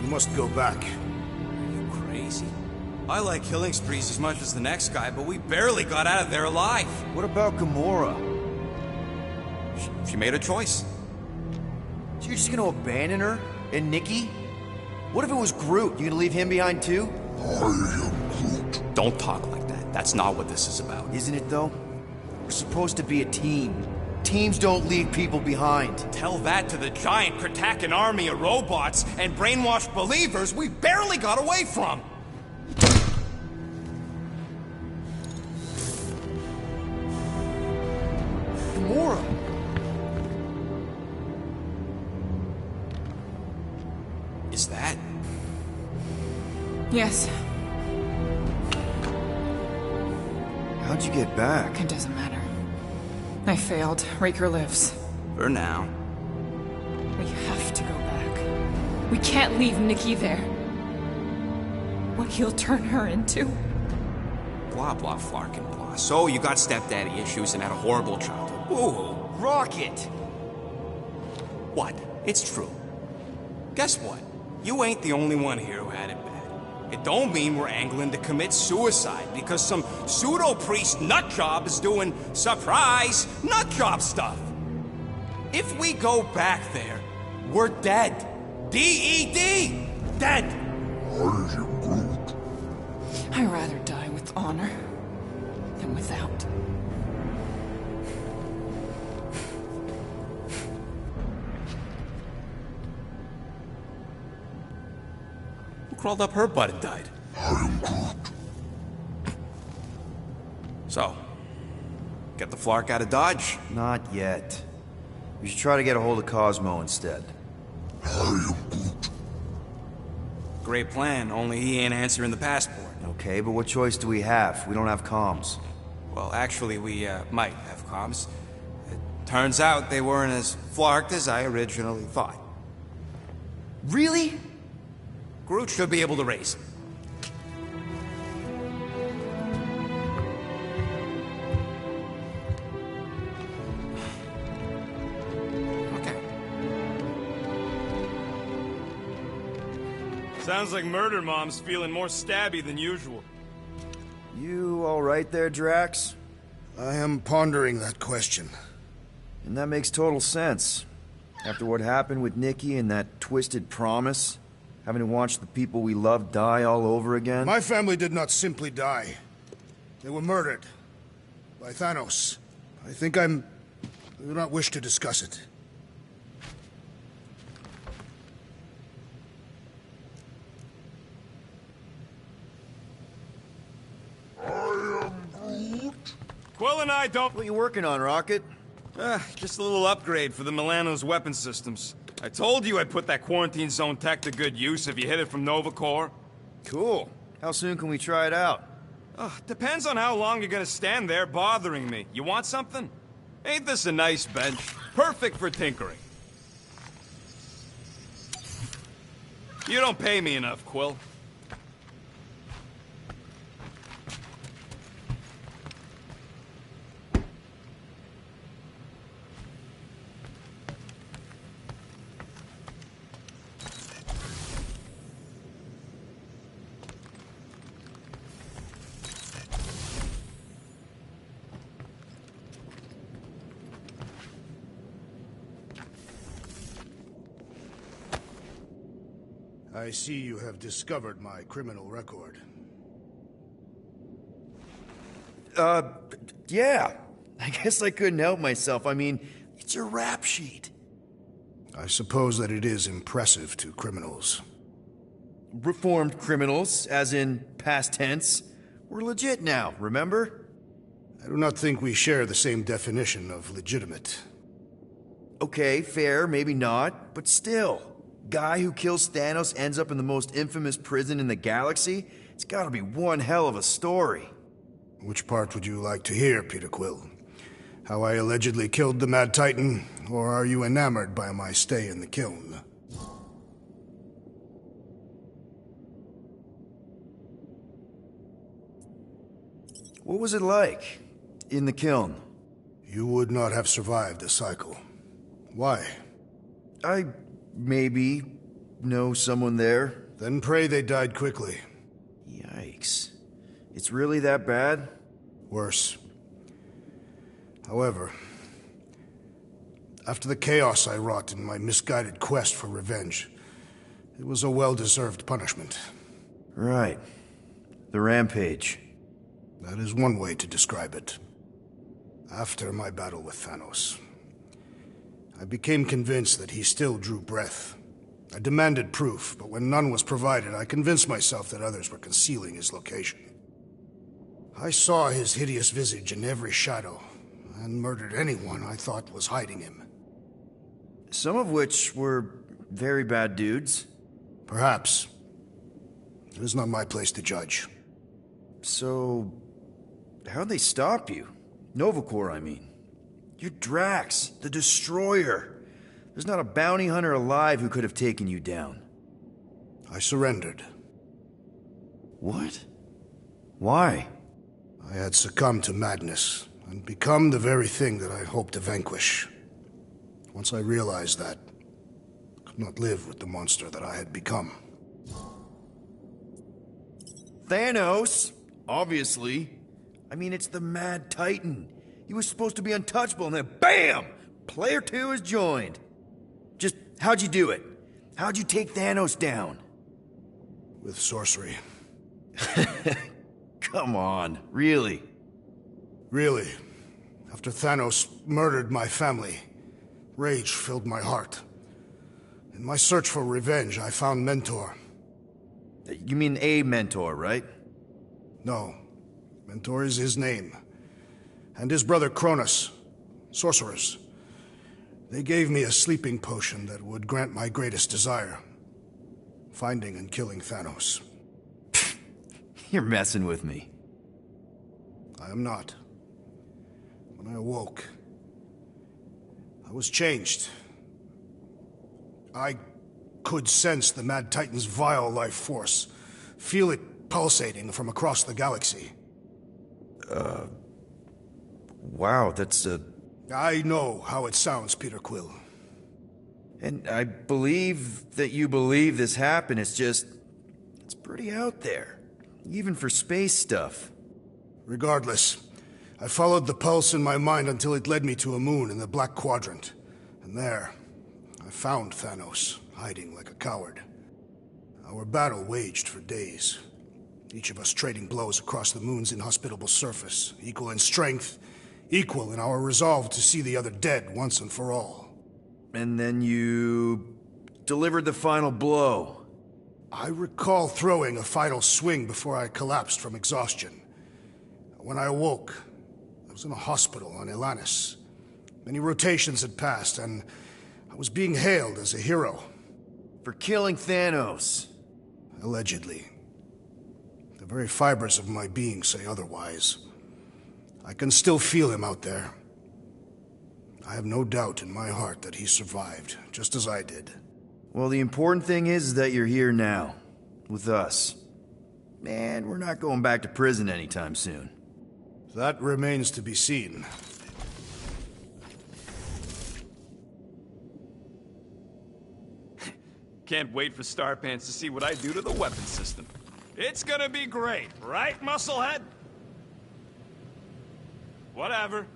You must go back. Are you crazy? I like killing sprees as much as the next guy, but we barely got out of there alive. What about Gamora? She made a choice. So you're just gonna abandon her? And Nikki? What if it was Groot? You gonna leave him behind too? I am Groot. Don't talk like that. That's not what this is about. Isn't it though? We're supposed to be a team. Teams don't leave people behind. Tell that to the giant Kratakan army of robots and brainwashed believers we barely got away from. Gamora! Is that? Yes, How'd you get back? it doesn't matter. I failed. Raker lives. For now. We have to go back. We can't leave Nikki there. What he'll turn her into. Blah, blah, flark and blah. So you got stepdaddy issues and had a horrible childhood. Ooh. Rocket! What? It's true. Guess what? You ain't the only one here who had it bad. It don't mean we're angling to commit suicide because some pseudo-priest nutjob is doing surprise nutjob stuff. If we go back there, we're dead. D-E-D! Dead! I am Groot. I'd rather die with honor than without. Who crawled up her butt and died? I am Groot. So, get the flark out of Dodge? Not yet. We should try to get a hold of Cosmo instead. I am Groot. Great plan, only he ain't answering the passport. Okay, but what choice do we have? We don't have comms. Well, actually, we might have comms. It turns out they weren't as flarked as I originally thought. Really? Groot should be able to raise him. Okay. Sounds like Murder Mom's feeling more stabby than usual. You alright there, Drax? I am pondering that question. And that makes total sense. After what happened with Nikki and that twisted promise, having to watch the people we love die all over again. My family did not simply die. They were murdered. By Thanos. I do not wish to discuss it. Quill and I don't... What are you working on, Rocket? Just a little upgrade for the Milano's weapon systems. I told you I'd put that quarantine zone tech to good use if you hit it from Nova Corps. Cool. How soon can we try it out? Depends on how long you're gonna stand there bothering me. You want something? Ain't this a nice bench? Perfect for tinkering. You don't pay me enough, Quill. I see you have discovered my criminal record. Yeah. I guess I couldn't help myself. I mean, it's your rap sheet. I suppose that it is impressive to criminals. Reformed criminals, as in past tense. We're legit now, remember? I do not think we share the same definition of legitimate. Okay, fair, maybe not, but still. Guy who kills Thanos ends up in the most infamous prison in the galaxy? It's gotta be one hell of a story. Which part would you like to hear, Peter Quill? How I allegedly killed the Mad Titan, or are you enamored by my stay in the kiln? What was it like in the kiln? You would not have survived the cycle. Why? I maybe know someone there? Then pray they died quickly. Yikes. It's really that bad? Worse. However, after the chaos I wrought in my misguided quest for revenge, it was a well-deserved punishment. Right. The rampage. That is one way to describe it. After my battle with Thanos, I became convinced that he still drew breath. I demanded proof, but when none was provided, I convinced myself that others were concealing his location. I saw his hideous visage in every shadow, and murdered anyone I thought was hiding him. Some of which were very bad dudes. Perhaps. It is not my place to judge. So, how'd they stop you? Nova Corps, I mean. You're Drax, the Destroyer. There's not a bounty hunter alive who could have taken you down. I surrendered. What? Why? I had succumbed to madness, and become the very thing that I hoped to vanquish. Once I realized that, I could not live with the monster that I had become. Thanos? Obviously. I mean, it's the Mad Titan. He was supposed to be untouchable, and then BAM! Player 2 is joined. Just, how'd you do it? How'd you take Thanos down? With sorcery. Come on, really? Really. After Thanos murdered my family, rage filled my heart. In my search for revenge, I found Mentor. You mean a mentor, right? No. Mentor is his name. And his brother Cronus. Sorcerers. They gave me a sleeping potion that would grant my greatest desire. Finding and killing Thanos. You're messing with me. I am not. When I awoke, I was changed. I could sense the Mad Titan's vile life force, feel it pulsating from across the galaxy. Wow, that's I know how it sounds, Peter Quill. And I believe that you believe this happened. It's just, it's pretty out there. Even for space stuff. Regardless, I followed the pulse in my mind until it led me to a moon in the Black Quadrant. And there, I found Thanos, hiding like a coward. Our battle waged for days. Each of us trading blows across the moon's inhospitable surface, equal in strength, equal in our resolve to see the other dead once and for all. And then you delivered the final blow. I recall throwing a final swing before I collapsed from exhaustion. When I awoke, I was in a hospital on Elanis. Many rotations had passed, and I was being hailed as a hero. For killing Thanos. Allegedly. The very fibers of my being say otherwise. I can still feel him out there. I have no doubt in my heart that he survived, just as I did. Well, the important thing is that you're here now, with us. And we're not going back to prison anytime soon. That remains to be seen. Can't wait for Starpants to see what I do to the weapon system. It's gonna be great, right, Musclehead? Whatever.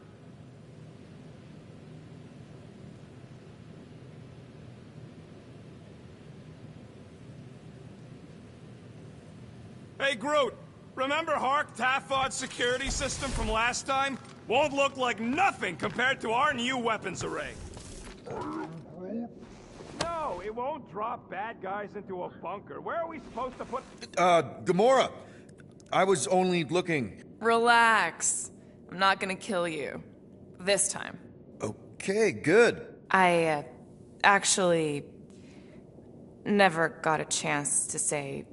Hey, Groot, remember Hark Tafod's security system from last time? Won't look like nothing compared to our new weapons array. No, it won't drop bad guys into a bunker. Where are we supposed to put... Gamora! I was only looking... Relax. I'm not gonna kill you. This time. Okay, good. I, actually... never got a chance to say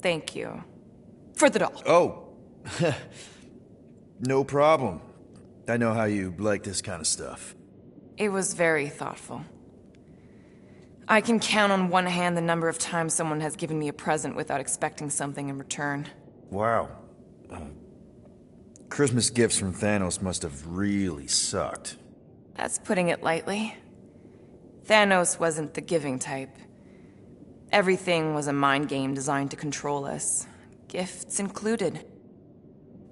thank you. For the doll. Oh. No problem. I know how you like this kind of stuff. It was very thoughtful. I can count on one hand the number of times someone has given me a present without expecting something in return. Wow. Christmas gifts from Thanos must have really sucked. That's putting it lightly. Thanos wasn't the giving type. Everything was a mind game designed to control us, gifts included.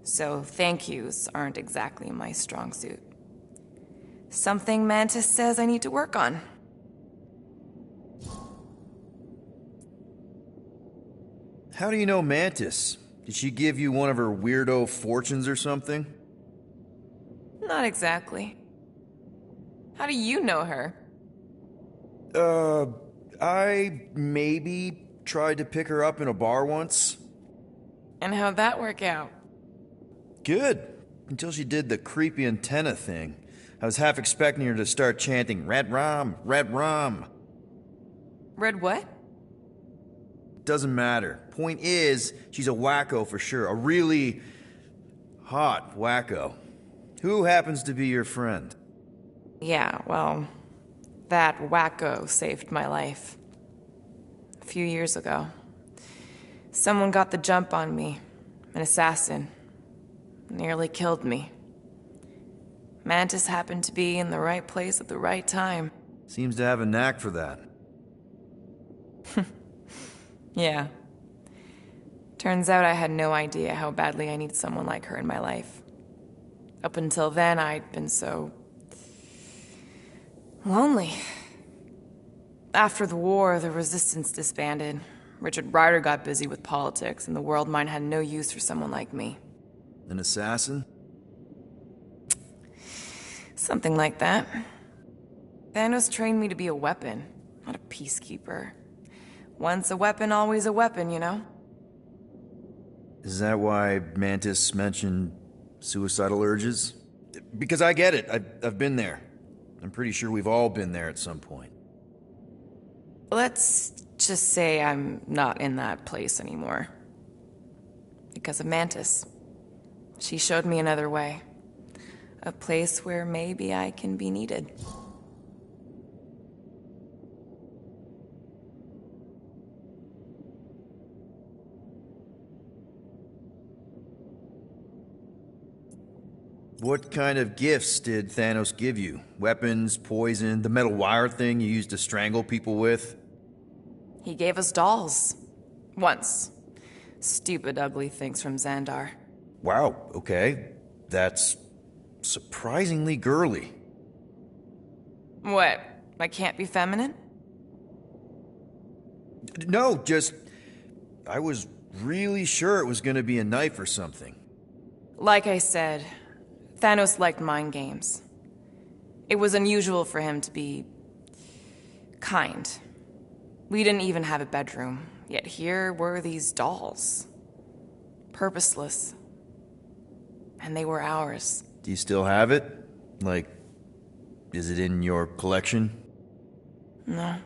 So thank yous aren't exactly my strong suit. Something Mantis says I need to work on. How do you know Mantis? Did she give you one of her weirdo fortunes or something? Not exactly. How do you know her? I maybe tried to pick her up in a bar once. And how'd that work out? Good. Until she did the creepy antenna thing. I was half expecting her to start chanting, Red Rum, Red Rum. Red what? Doesn't matter. Point is, she's a wacko for sure. A really hot wacko. Who happens to be your friend? Yeah, well, that wacko saved my life. A few years ago. Someone got the jump on me. An assassin. Nearly killed me. Mantis happened to be in the right place at the right time. Seems to have a knack for that. Yeah. Turns out I had no idea how badly I needed someone like her in my life. Up until then, I'd been so lonely. After the war, the resistance disbanded. Richard Ryder got busy with politics, and the world mine had no use for someone like me. An assassin? Something like that. Thanos trained me to be a weapon, not a peacekeeper. Once a weapon, always a weapon, you know? Is that why Mantis mentioned suicidal urges? Because I get it. I've been there. I'm pretty sure we've all been there at some point. Let's just say I'm not in that place anymore. Because of Mantis. She showed me another way. A place where maybe I can be needed. What kind of gifts did Thanos give you? Weapons, poison, the metal wire thing you used to strangle people with? He gave us dolls. Once. Stupid, ugly things from Xandar. Wow, okay. That's surprisingly girly. What? I can't be feminine? No, just... I was really sure it was gonna be a knife or something. Like I said, Thanos liked mind games. It was unusual for him to be kind. We didn't even have a bedroom, yet here were these dolls. Purposeless. And they were ours. Do you still have it? Like, is it in your collection? No.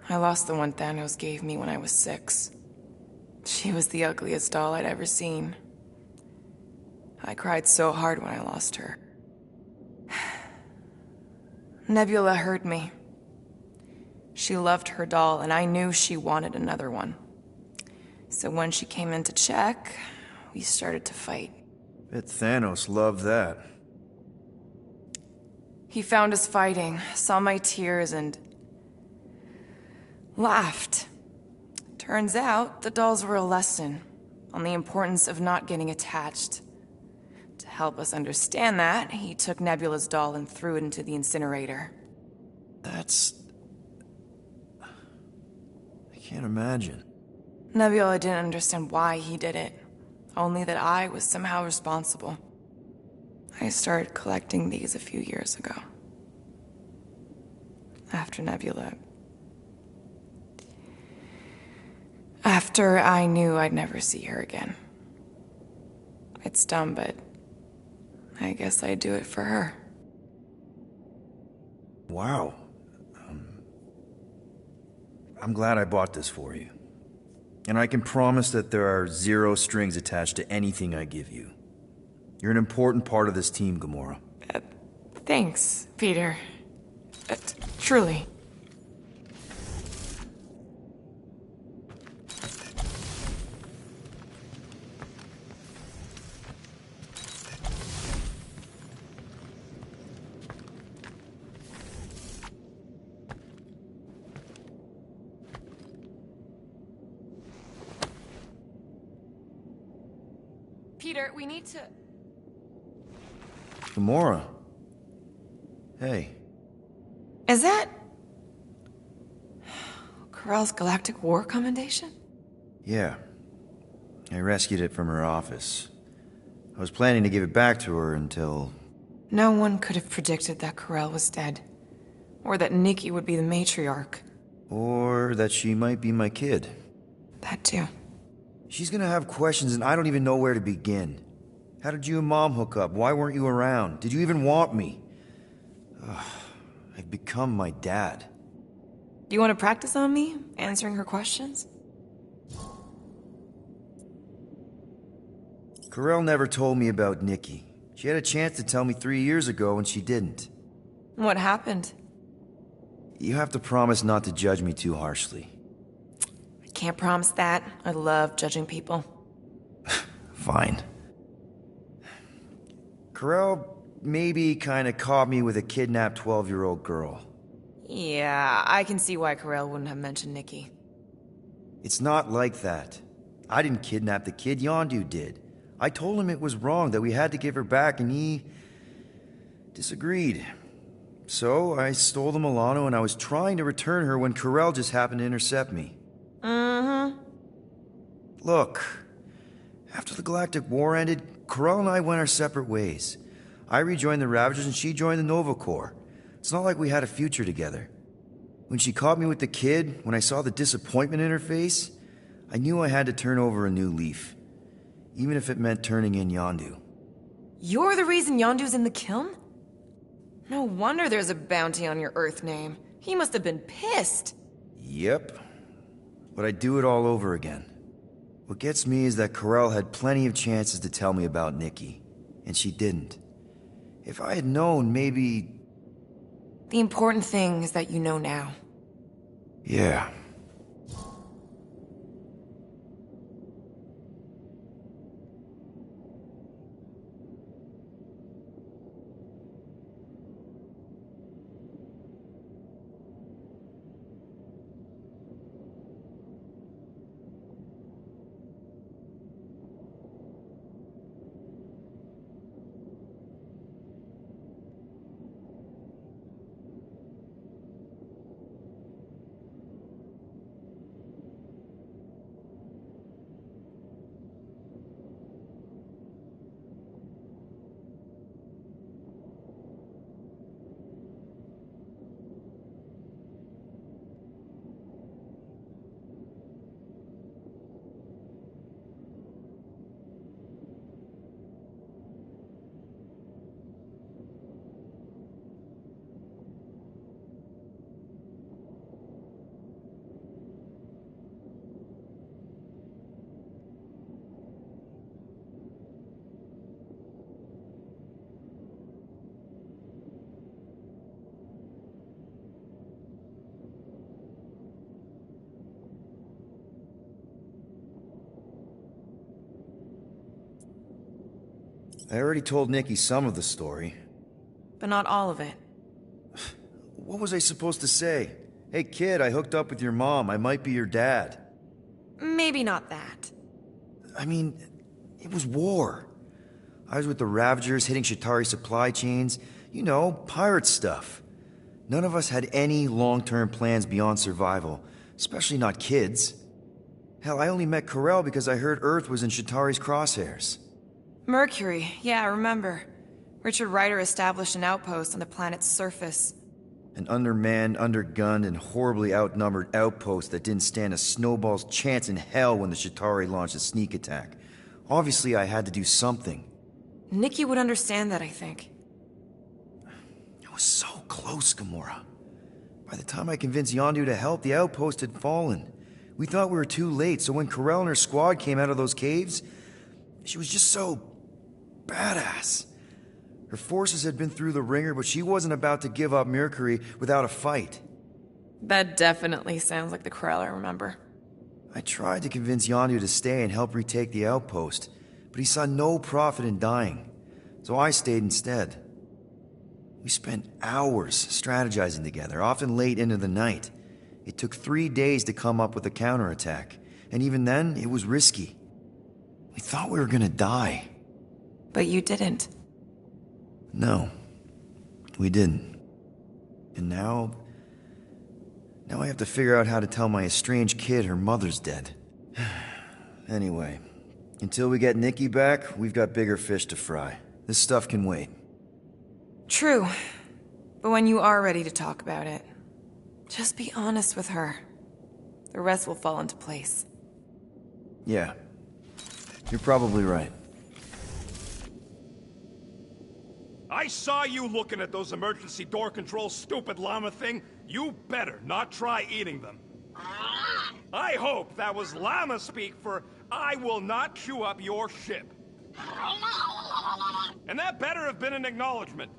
I lost the one Thanos gave me when I was 6. She was the ugliest doll I'd ever seen. I cried so hard when I lost her. Nebula hurt me. She loved her doll, and I knew she wanted another one. So when she came in to check, we started to fight. Bet Thanos loved that. He found us fighting, saw my tears, and laughed. Turns out, the dolls were a lesson on the importance of not getting attached. To help us understand that, he took Nebula's doll and threw it into the incinerator. That's... I can't imagine. Nebula didn't understand why he did it, only that I was somehow responsible. I started collecting these a few years ago. After Nebula. After I knew I'd never see her again. It's dumb, but I guess I'd do it for her. Wow. I'm glad I bought this for you. And I can promise that there are 0 strings attached to anything I give you. You're an important part of this team, Gamora. Thanks, Peter. Truly. Peter, we need to... Gamora. Hey. Is that... Corell's Galactic War Commendation? Yeah. I rescued it from her office. I was planning to give it back to her until... No one could have predicted that Corell was dead. Or that Nikki would be the matriarch. Or that she might be my kid. That too. She's gonna have questions and I don't even know where to begin. How did you and Mom hook up? Why weren't you around? Did you even want me? I've become my dad. Do you want to practice on me, answering her questions? Corell never told me about Nikki. She had a chance to tell me 3 years ago and she didn't. What happened? You have to promise not to judge me too harshly. I can't promise that. I love judging people. Fine. Corell maybe kinda caught me with a kidnapped 12-year-old girl. Yeah, I can see why Corell wouldn't have mentioned Nikki. It's not like that. I didn't kidnap the kid, Yondu did. I told him it was wrong, that we had to give her back, and he... disagreed. So, I stole the Milano and I was trying to return her when Corell just happened to intercept me. Mm-hmm. Look, after the Galactic War ended, Corell and I went our separate ways. I rejoined the Ravagers and she joined the Nova Corps. It's not like we had a future together. When she caught me with the kid, when I saw the disappointment in her face, I knew I had to turn over a new leaf. Even if it meant turning in Yondu. You're the reason Yondu's in the kiln? No wonder there's a bounty on your Earth name. He must have been pissed. Yep. But I'd do it all over again. What gets me is that Corell had plenty of chances to tell me about Nikki, and she didn't. If I had known, maybe... The important thing is that you know now. Yeah. I already told Nikki some of the story. But not all of it. What was I supposed to say? Hey kid, I hooked up with your mom. I might be your dad. Maybe not that. I mean, it was war. I was with the Ravagers hitting Shatari supply chains. You know, pirate stuff. None of us had any long-term plans beyond survival. Especially not kids. Hell, I only met Corell because I heard Earth was in Shatari's crosshairs. Mercury, yeah, I remember. Richard Ryder established an outpost on the planet's surface. An undermanned, undergunned, and horribly outnumbered outpost that didn't stand a snowball's chance in hell when the Shatari launched a sneak attack. Obviously, I had to do something. Nikki would understand that, I think. It was so close, Gamora. By the time I convinced Yondu to help, the outpost had fallen. We thought we were too late, so when Corell and her squad came out of those caves, she was just so badass. Her forces had been through the ringer, but she wasn't about to give up Mercury without a fight. That definitely sounds like the Corell I remember. I tried to convince Yondu to stay and help retake the outpost, but he saw no profit in dying, so I stayed instead. We spent hours strategizing together, often late into the night. It took 3 days to come up with a counterattack, and even then, it was risky. We thought we were gonna die. But you didn't. No, we didn't. And now I have to figure out how to tell my estranged kid her mother's dead. Anyway, until we get Nikki back, we've got bigger fish to fry. This stuff can wait. True. But when you are ready to talk about it, just be honest with her. The rest will fall into place. Yeah, you're probably right. I saw you looking at those emergency door controls, stupid llama thing. You better not try eating them. I hope that was llama speak for I will not chew up your ship. And that better have been an acknowledgement.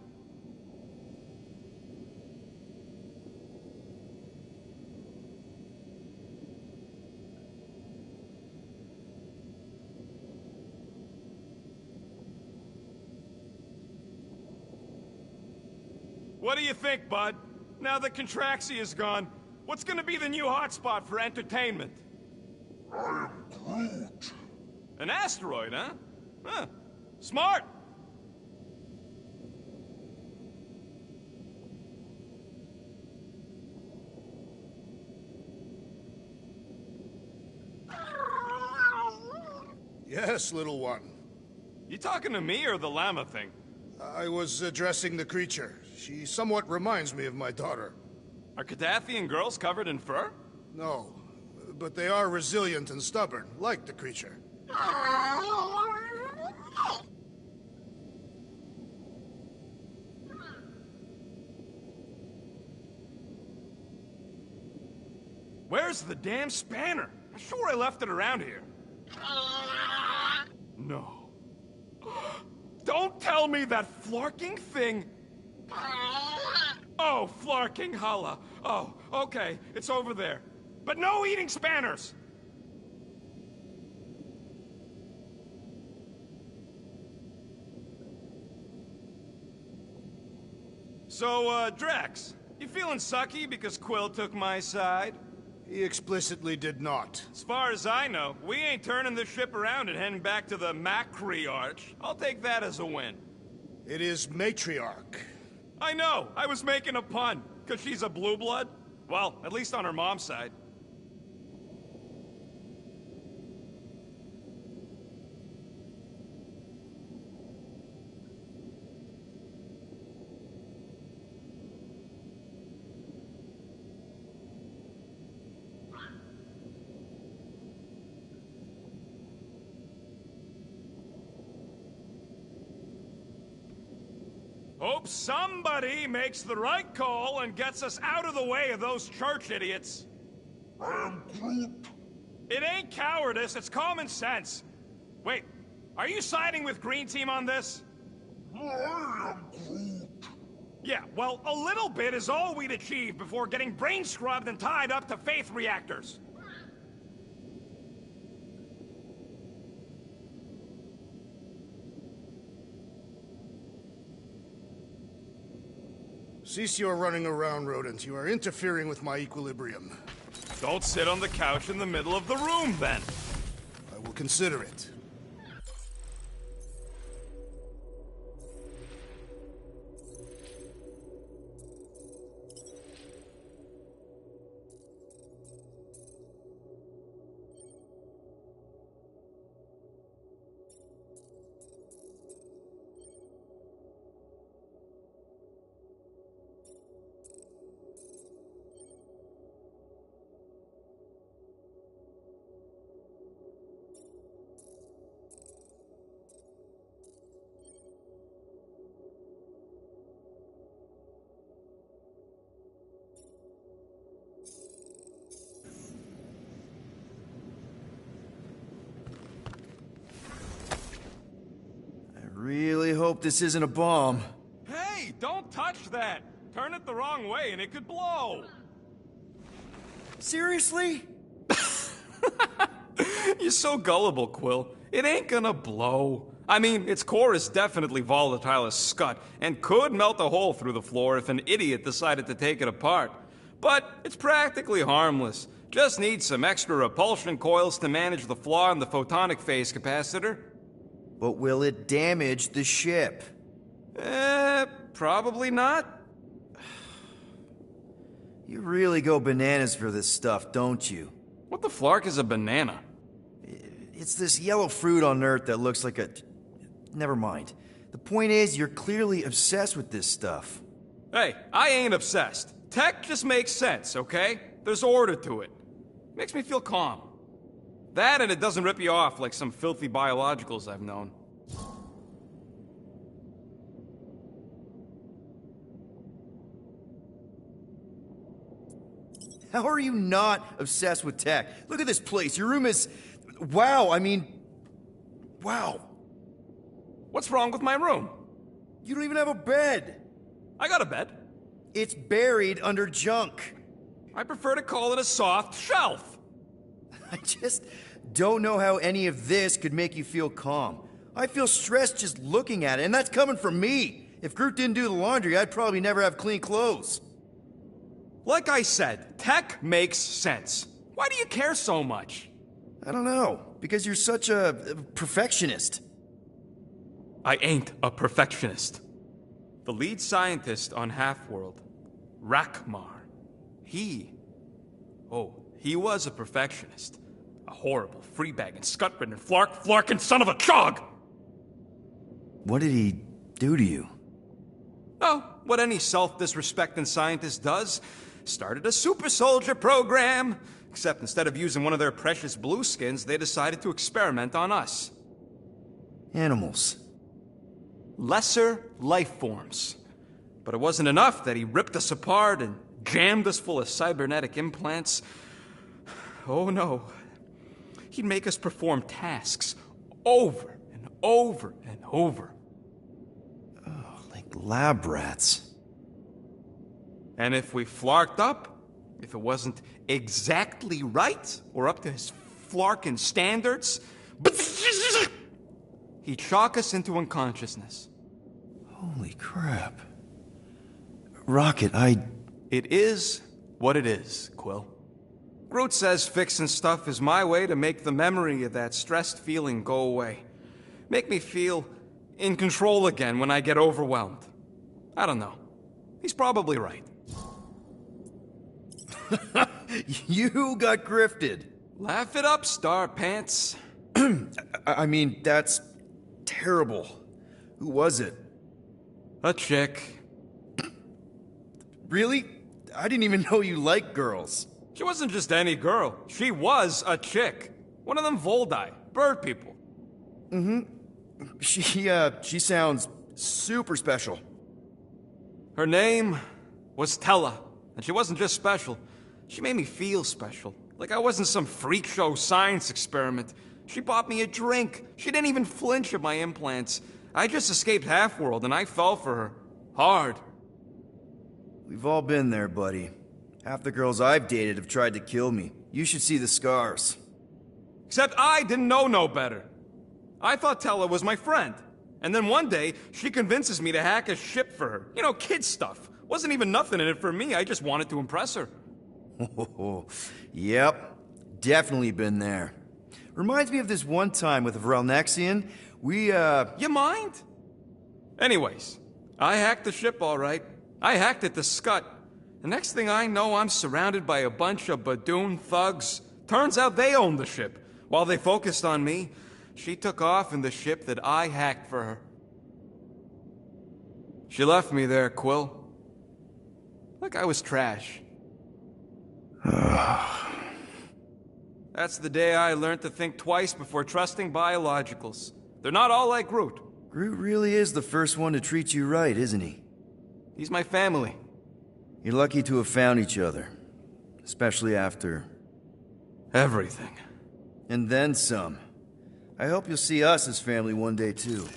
What do you think, bud? Now that Contraxia is gone, what's gonna be the new hotspot for entertainment? I am Groot. An asteroid, huh? Huh. Smart! Yes, little one. You talking to me or the llama thing? I was addressing the creature. She somewhat reminds me of my daughter. Are Cadathian girls covered in fur? No, but they are resilient and stubborn, like the creature. Where's the damn spanner? I'm sure I left it around here. No. Don't tell me that flarking thing... Oh, flarking holla. Oh, okay, it's over there. But no eating spanners! So, Drax, you feeling sucky because Quill took my side? He explicitly did not. As far as I know, we ain't turning this ship around and heading back to the Matriarch. I'll take that as a win. It is matriarch. I know, I was making a pun, because she's a blue blood. Well, at least on her mom's side. Hope somebody makes the right call and gets us out of the way of those church idiots. I am Groot. It ain't cowardice, it's common sense. Wait, are you siding with Green Team on this? I am Groot. Yeah, well, a little bit is all we'd achieve before getting brain scrubbed and tied up to faith reactors. Cease your running around, rodent. You are interfering with my equilibrium. Don't sit on the couch in the middle of the room, then. I will consider it. Really hope this isn't a bomb. Hey, don't touch that! Turn it the wrong way and it could blow! Seriously? You're so gullible, Quill. It ain't gonna blow. I mean, its core is definitely volatile as scut, and could melt a hole through the floor if an idiot decided to take it apart. But it's practically harmless, Just need some extra repulsion coils to manage the flaw in the photonic phase capacitor. But will it damage the ship? Probably not. You really go bananas for this stuff, don't you? What the flark is a banana? It's this yellow fruit on Earth that looks like a... Never mind. The point is, you're clearly obsessed with this stuff. Hey, I ain't obsessed. Tech just makes sense, okay? There's order to it. Makes me feel calm. That and it doesn't rip you off like some filthy biologicals I've known. How are you not obsessed with tech? Look at this place. Your room is... Wow, I mean... Wow. What's wrong with my room? You don't even have a bed. I got a bed. It's buried under junk. I prefer to call it a soft shelf. I just don't know how any of this could make you feel calm. I feel stressed just looking at it, and that's coming from me. If Groot didn't do the laundry, I'd probably never have clean clothes. Like I said, tech makes sense. Why do you care so much? I don't know, because you're such a perfectionist. I ain't a perfectionist. The lead scientist on Half-World, Rakmar, he was a perfectionist. A horrible, free-bagging, scut-ridden, flarkin' son of a chog! What did he do to you? Oh, what any self-disrespecting scientist does. Started a super soldier program. Except instead of using one of their precious blueskins, they decided to experiment on us. Animals. Lesser life forms. But it wasn't enough that he ripped us apart and jammed us full of cybernetic implants. Oh no. He'd make us perform tasks over and over and over. Oh, like lab rats. And if we flarked up, if it wasn't exactly right or up to his flarkin' standards, he'd shock us into unconsciousness. Holy crap. Rocket, It is what it is, Quill. Groot says fixing stuff is my way to make the memory of that stressed feeling go away. Make me feel in control again when I get overwhelmed. I don't know. He's probably right. You got grifted. Laugh it up, Star Pants. I mean, that's terrible. Who was it? A chick. Really? I didn't even know you liked girls. She wasn't just any girl. She was a chick. One of them Voldi, bird people. She sounds super special. Her name was Tella, and she wasn't just special. She made me feel special, like I wasn't some freak show science experiment. She bought me a drink. She didn't even flinch at my implants. I just escaped Half-World, and I fell for her. Hard. We've all been there, buddy. Half the girls I've dated have tried to kill me. You should see the scars. Except I didn't know no better. I thought Tella was my friend. And then one day, she convinces me to hack a ship for her. You know, kid stuff. Wasn't even nothing in it for me, I just wanted to impress her. Yep, definitely been there. Reminds me of this one time with Vrelnexian. You mind? Anyways, I hacked the ship all right. I hacked it to Scut. The next thing I know, I'm surrounded by a bunch of Badoon thugs. Turns out they owned the ship. While they focused on me, she took off in the ship that I hacked for her. She left me there, Quill. Like I was trash. That's the day I learned to think twice before trusting biologicals. They're not all like Groot. Groot really is the first one to treat you right, isn't he? He's my family. You're lucky to have found each other. Especially after... everything. And then some. I hope you'll see us as family one day, too.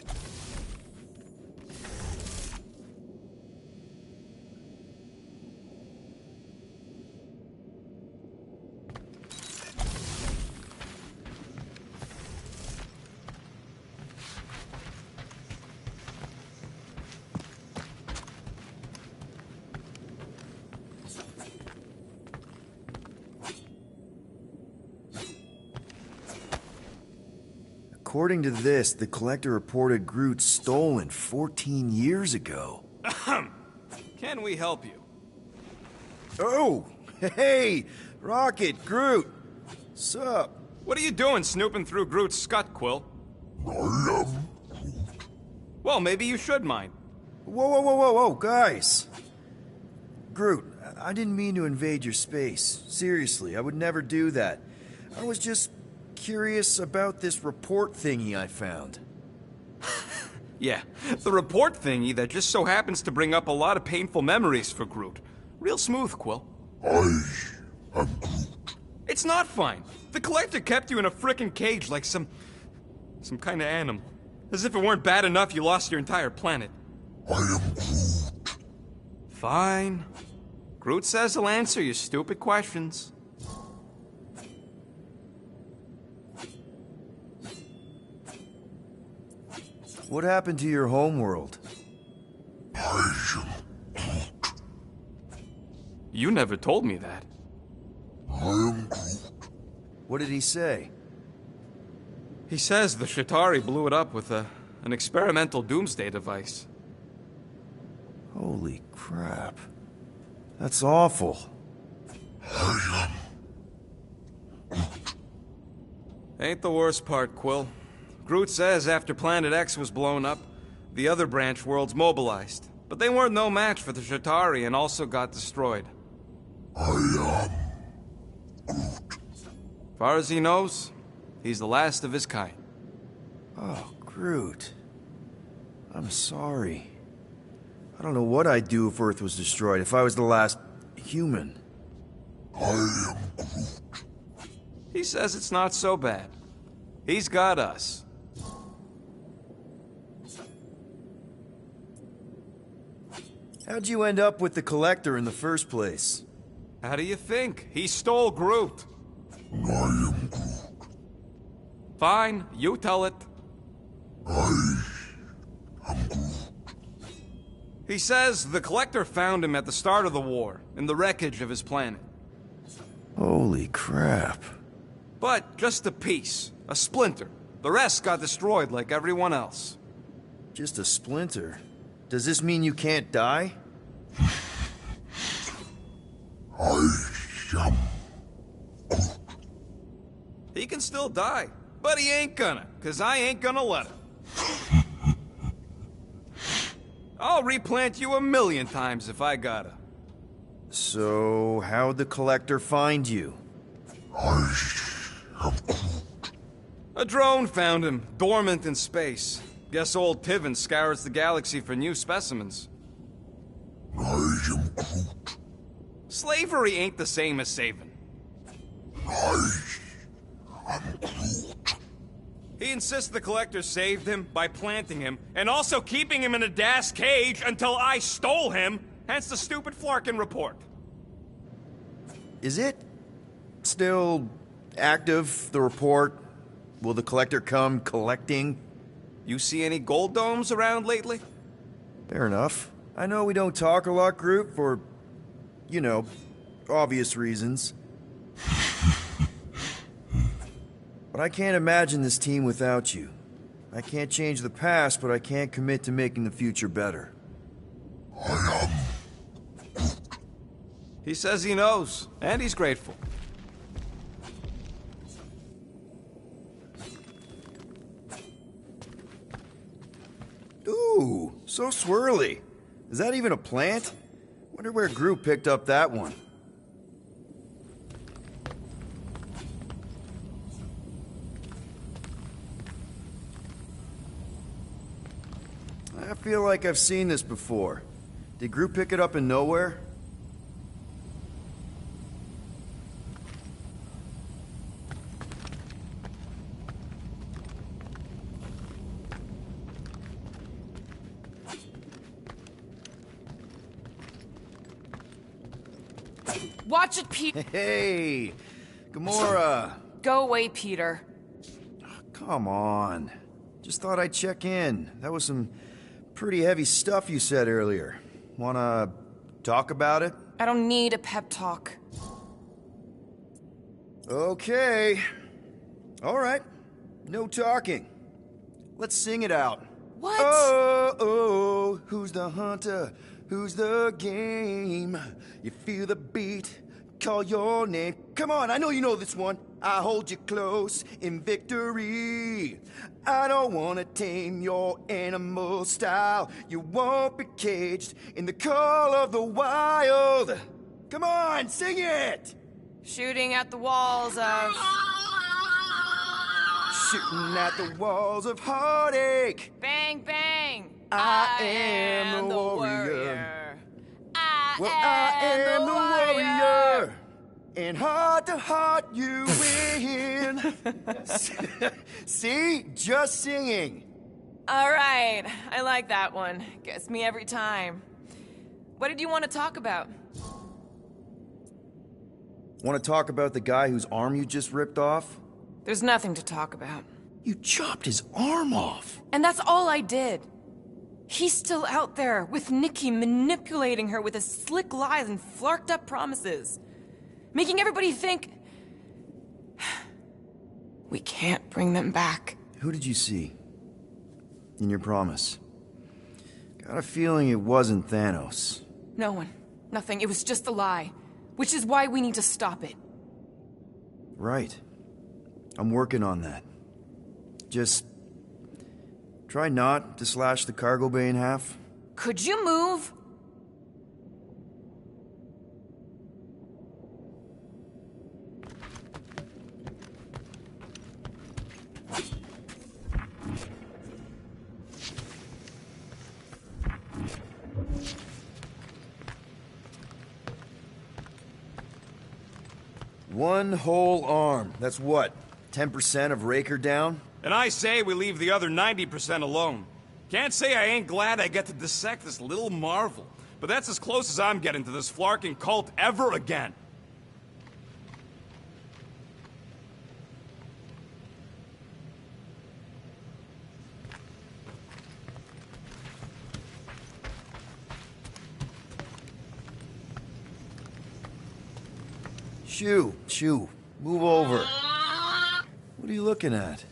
According to this, the Collector reported Groot stolen 14 years ago. Can we help you? Oh! Hey! Rocket, Groot! Sup? What are you doing snooping through Groot's scut, Quill? Well, maybe you should mind. Whoa, guys! Groot, I didn't mean to invade your space. Seriously, I would never do that. I was just curious about this report thingy I found. Yeah, the report thingy that just so happens to bring up a lot of painful memories for Groot. Real smooth, Quill. I am Groot. It's not fine. The Collector kept you in a frickin' cage like some kind of animal. As if it weren't bad enough you lost your entire planet. I am Groot. Fine. Groot says he'll answer your stupid questions. What happened to your homeworld? I am Groot. You never told me that. I am Groot. What did he say? He says the Shatari blew it up with an experimental doomsday device. Holy crap. That's awful. I am Ain't the worst part, Quill. Groot says after Planet X was blown up, the other branch worlds mobilized. But they weren't no match for the Shatari and also got destroyed. I am Groot. Far as he knows, he's the last of his kind. Oh, Groot. I'm sorry. I don't know what I'd do if Earth was destroyed, if I was the last human. I am Groot. He says it's not so bad. He's got us. How'd you end up with the Collector in the first place? How do you think? He stole Groot. I am Groot. Fine, you tell it. I am Groot. He says the Collector found him at the start of the war, in the wreckage of his planet. Holy crap. But just a piece, a splinter. The rest got destroyed like everyone else. Just a splinter. Does this mean you can't die? I am Groot. He can still die, but he ain't gonna, 'cause I ain't gonna let him. I'll replant you 1,000,000 times if I gotta. So, how'd the Collector find you? I am Groot. A drone found him, dormant in space. Guess old Tiven scours the galaxy for new specimens. I am Groot. Slavery ain't the same as saving. I am Groot. He insists the Collector saved him by planting him, and also keeping him in a das cage until I stole him, hence the stupid Flarkin report. Is it still active, the report? Will the Collector come collecting? You see any gold domes around lately? Fair enough. I know we don't talk a lot, Groot, for, you know, obvious reasons. But I can't imagine this team without you. I can't change the past, but I can't commit to making the future better. I am He says he knows, and he's grateful. Ooh, so swirly. Is that even a plant? Wonder where Groot picked up that one. I feel like I've seen this before. Did Groot pick it up in nowhere? Watch it, Pete. Hey, Gamora. Go away, Peter. Come on. Just thought I'd check in. That was some pretty heavy stuff you said earlier. Wanna talk about it? I don't need a pep talk. Okay. All right. No talking. Let's sing it out. What? Oh, oh, who's the hunter? Who's the game? You feel the beat, call your name. Come on, I know you know this one. I hold you close in victory. I don't wanna tame your animal style. You won't be caged in the call of the wild. Come on, sing it! Shooting at the walls of... Shooting at the walls of heartache. Bang, bang! I am the warrior. I am the warrior. And heart to heart you win. See? Just singing. All right, I like that one. Gets me every time. What did you want to talk about? Want to talk about the guy whose arm you just ripped off? There's nothing to talk about. You chopped his arm off. And that's all I did. He's still out there with Nikki manipulating her with his slick lies and flarked up promises. Making everybody think... we can't bring them back. Who did you see? In your promise? Got a feeling it wasn't Thanos. No one. Nothing. It was just a lie. Which is why we need to stop it. Right. I'm working on that. Just... try not to slash the cargo bay in half. Could you move? One whole arm. That's what? 10% of Raker down? And I say we leave the other 90% alone. Can't say I ain't glad I get to dissect this little marvel, but that's as close as I'm getting to this flarking cult ever again. Shoo, move over. What are you looking at?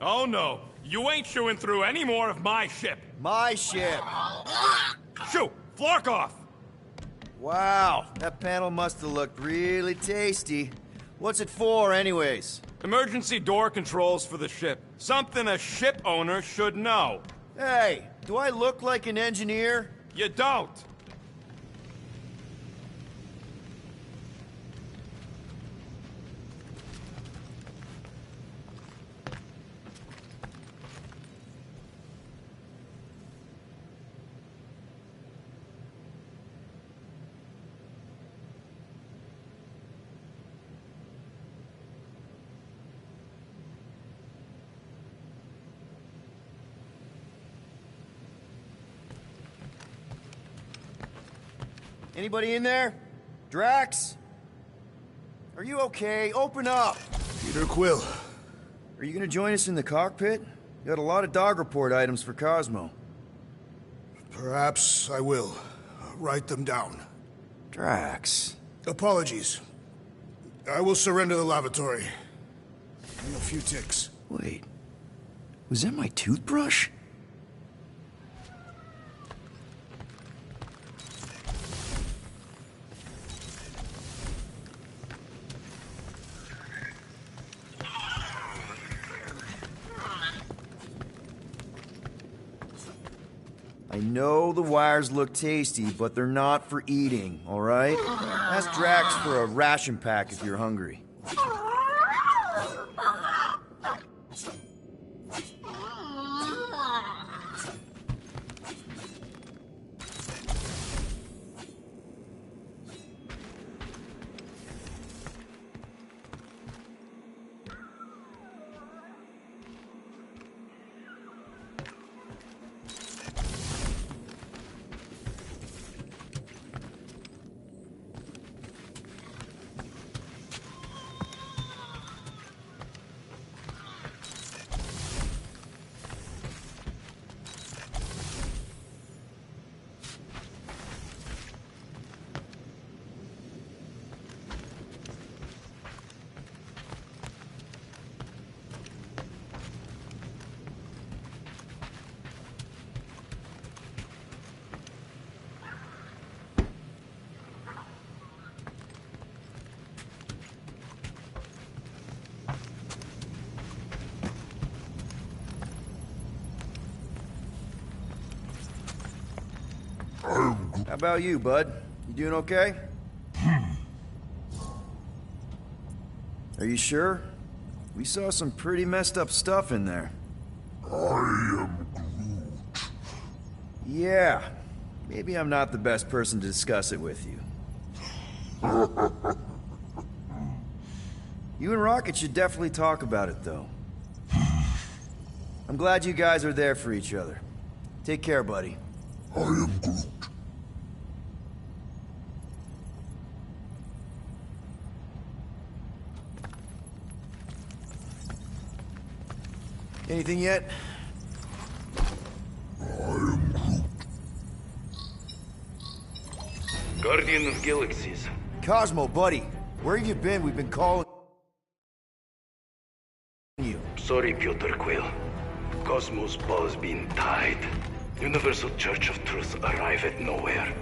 Oh no, you ain't chewing through any more of my ship. My ship. Shoo, flark off! Wow, that panel must have looked really tasty. What's it for, anyways? Emergency door controls for the ship. Something a ship owner should know. Hey, do I look like an engineer? You don't. Anybody in there? Drax? Are you okay? Open up! Peter Quill. Are you gonna join us in the cockpit? You got a lot of dog report items for Cosmo. Perhaps I will. Write them down. Drax. Apologies. I will surrender the lavatory. In a few ticks. Wait. Was that my toothbrush? I know the wires look tasty, but they're not for eating, all right? Ask Drax for a ration pack if you're hungry. I'm How about you, bud? You doing okay? Are you sure? We saw some pretty messed up stuff in there. I am Groot. Yeah. Maybe I'm not the best person to discuss it with you. You and Rocket should definitely talk about it, though. I'm glad you guys are there for each other. Take care, buddy. I am Groot. Anything yet? Guardian of Galaxies. Cosmo, buddy. Where have you been? We've been calling you. Sorry, Piotr Quill. Cosmos ball's been tied. Universal Church of Truth arrive at nowhere.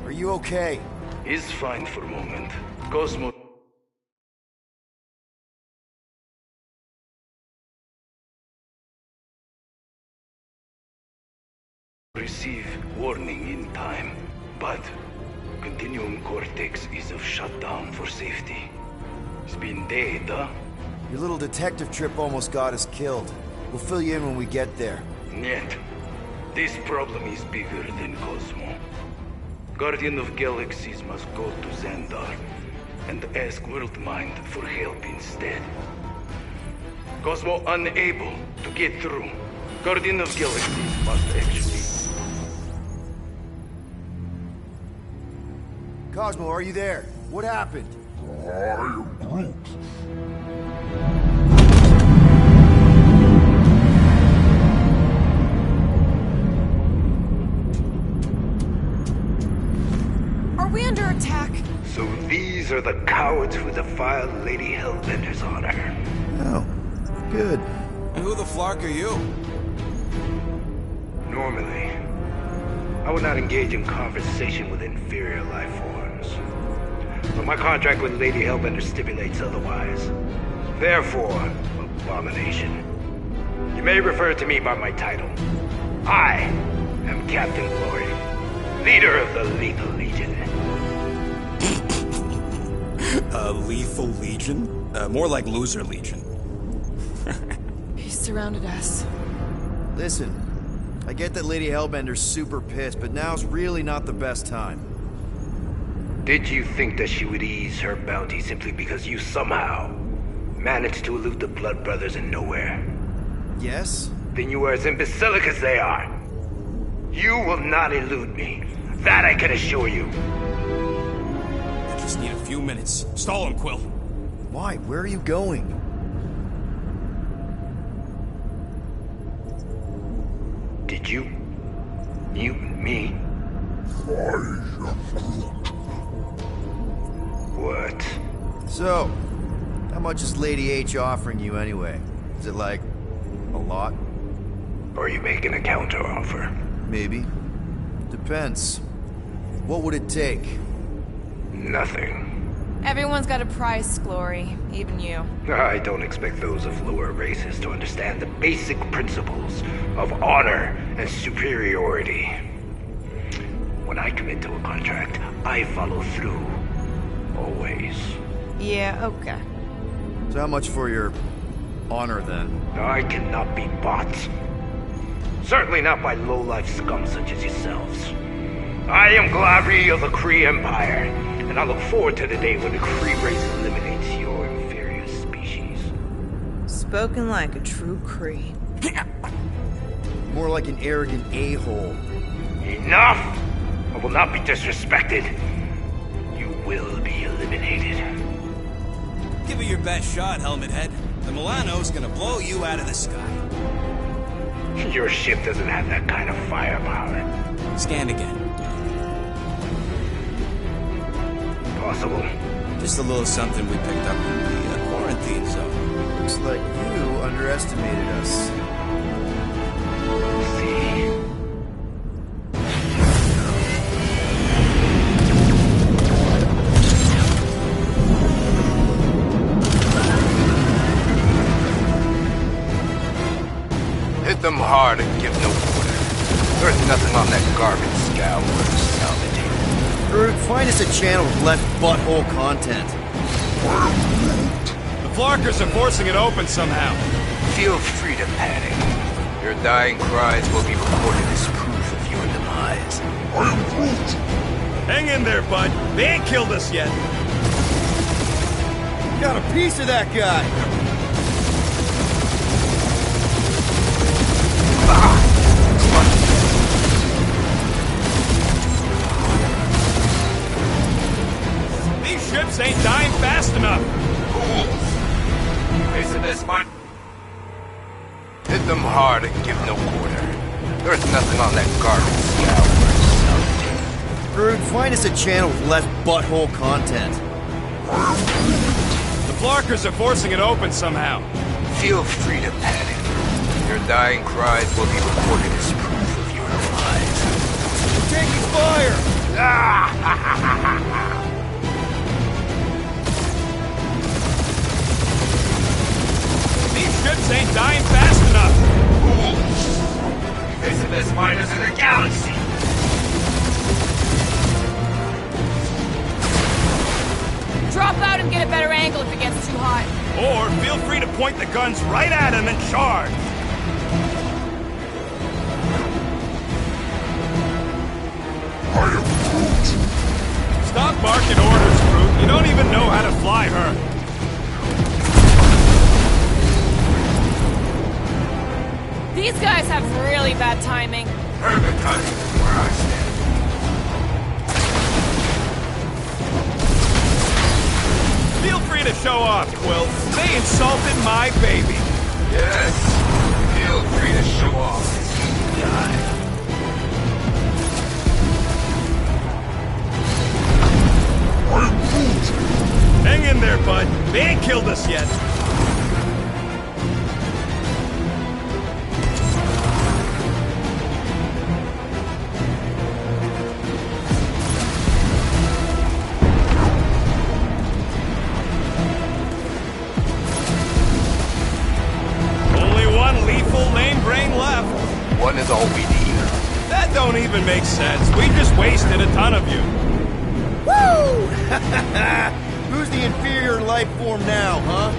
Are you okay? He's fine for a moment. Cosmos... receive warning in time, but Continuum Cortex is of shutdown for safety. It's been dead, huh? Your little detective trip almost got us killed. We'll fill you in when we get there. Yet, this problem is bigger than Cosmo. Guardian of Galaxies must go to Xandar and ask Worldmind for help instead. Cosmo unable to get through. Guardian of Galaxies must actually... Cosmo, are you there? What happened? I am Groot. Are we under attack? So these are the cowards who defiled Lady Hellbender's honor. Oh, good. And who the flark are you? Normally, I would not engage in conversation with inferior life forms. But my contract with Lady Hellbender stipulates otherwise. Therefore, abomination. You may refer to me by my title. I am Captain Glory, leader of the Lethal Legion. Lethal Legion? More like Loser Legion. He surrounded us. Listen, I get that Lady Hellbender's super pissed, but now's really not the best time. Did you think that she would ease her bounty simply because you somehow managed to elude the Blood Brothers in nowhere? Yes? Then you are as imbecilic as they are. You will not elude me. That I can assure you. I just need a few minutes. Stall him, Quill. Why? Where are you going? Did you mute me? I am Groot. What? So, how much is Lady H offering you anyway? Is it like a lot? Or are you making a counteroffer? Maybe. Depends. What would it take? Nothing. Everyone's got a price, Glory. Even you. I don't expect those of lower races to understand the basic principles of honor and superiority. When I commit to a contract, I follow through. Always. Yeah, okay. So how much for your honor, then? I cannot be bought. Certainly not by low-life scum such as yourselves. I am Glabri of the Kree Empire, and I look forward to the day when the Kree race eliminates your inferior species. Spoken like a true Kree. More like an arrogant a-hole. Enough! I will not be disrespected. You will be eliminated. Give it your best shot, Helmet Head. The Milano's gonna blow you out of the sky. Your ship doesn't have that kind of firepower. Scan again. Possible. Just a little something we picked up in the quarantine zone. Looks like you underestimated us. See. Hit them hard and give no quarter. There's nothing on that garbage scow worth salvaging. Groot, find us a channel with less butthole content. The Flarkers are forcing it open somehow. Feel free to panic. Your dying cries will be recorded as proof of your demise. I am Groot. Hang in there, bud. They ain't killed us yet. Got a piece of that guy. These ships ain't dying fast enough. Isn't this one? Hit them hard and give no quarter. There's nothing on that garbage scow worth salvaging. Groot, find us a channel with less butthole content. The Flarkers are forcing it open somehow. Feel free to panic. Your dying cries will be recorded as proof of your demise. We're taking fire! These ships ain't dying fast enough. This is as miners in the galaxy. Drop out and get a better angle if it gets too hot. Or feel free to point the guns right at him and charge. I am Groot. Stop barking orders, Groot. You don't even know how to fly her. These guys have really bad timing. Perfect timing where I stand. Feel free to show off, Quill. They insulted my baby. Yes. Feel free to show off as you die. I am Groot. Hang in there, bud. They ain't killed us yet. One is all we need. That don't even make sense. We just wasted a ton of you. Woo! Who's the inferior life form now, huh?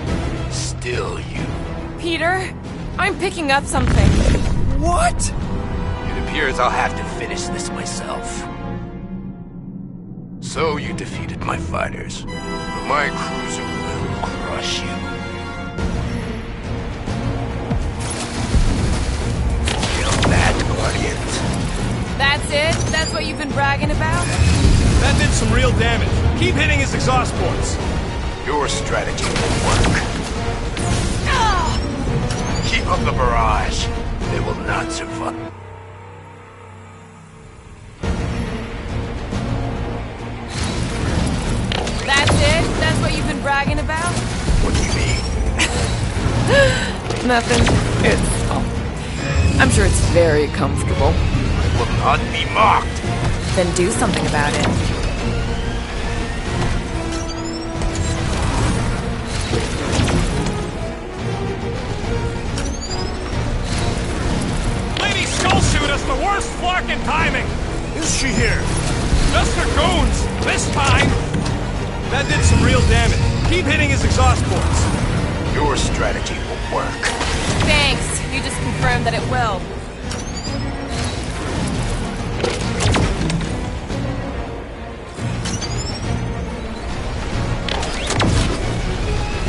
Still you. Peter, I'm picking up something. What? It appears I'll have to finish this myself. So you defeated my fighters, but my cruiser will crush you. That's it? That's what you've been bragging about? That did some real damage. Keep hitting his exhaust ports. Your strategy will work. Ah! Keep up the barrage. They will not survive. That's it? That's what you've been bragging about? What do you mean? Nothing. I'm sure it's very comfortable. I will not be mocked. Then do something about it. Lady Skull Shoot us the worst flarkin' timing. Is she here? Just her goons. This time. That did some real damage. Keep hitting his exhaust ports. Your strategy will work. Thanks. You just confirmed that it will.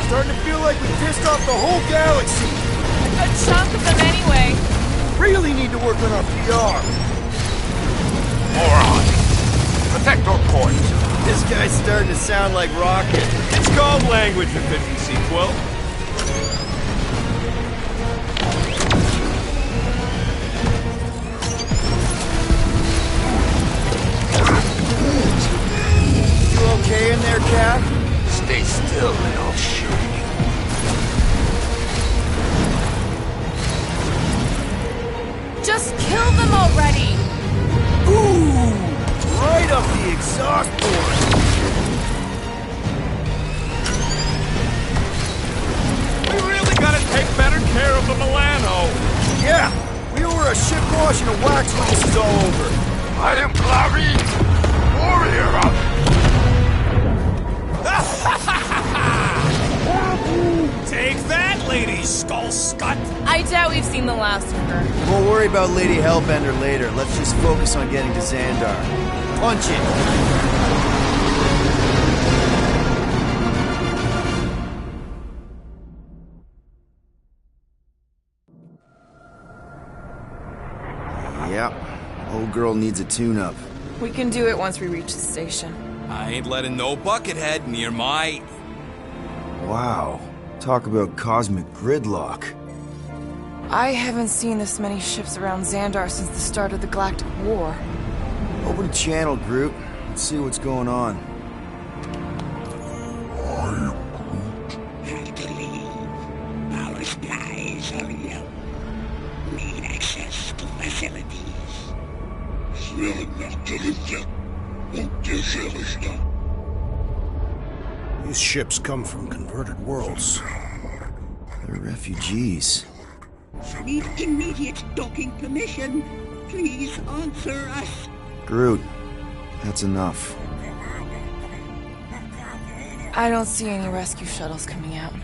Starting to feel like we pissed off the whole galaxy. A good chunk of them anyway. Really need to work on our PR. Moron. Protect our port. This guy's starting to sound like Rocket. It's called language efficiency, Quill. You okay in there, Cap? Stay still and I'll show you. Just kill them already! Ooh! Right up the exhaust port! We really gotta take better care of the Milano. Yeah! We You were a ship wash and a wax when this is all over. I am Clary, warrior of... Take that, Lady Skull Scut! I doubt we've seen the last of her. We'll worry about Lady Hellbender later. Let's just focus on getting to Xandar. Punch it! Yep. Old girl needs a tune-up. We can do it once we reach the station. I ain't letting no buckethead near my... Wow. Talk about cosmic gridlock. I haven't seen this many ships around Xandar since the start of the Galactic War. Open a channel, Groot. Let's see what's going on. Have to leave. Our supplies are low. Need access to facilities. These ships come from converted worlds. They're refugees. Need immediate docking permission. Please answer us. Groot, that's enough. I don't see any rescue shuttles coming out.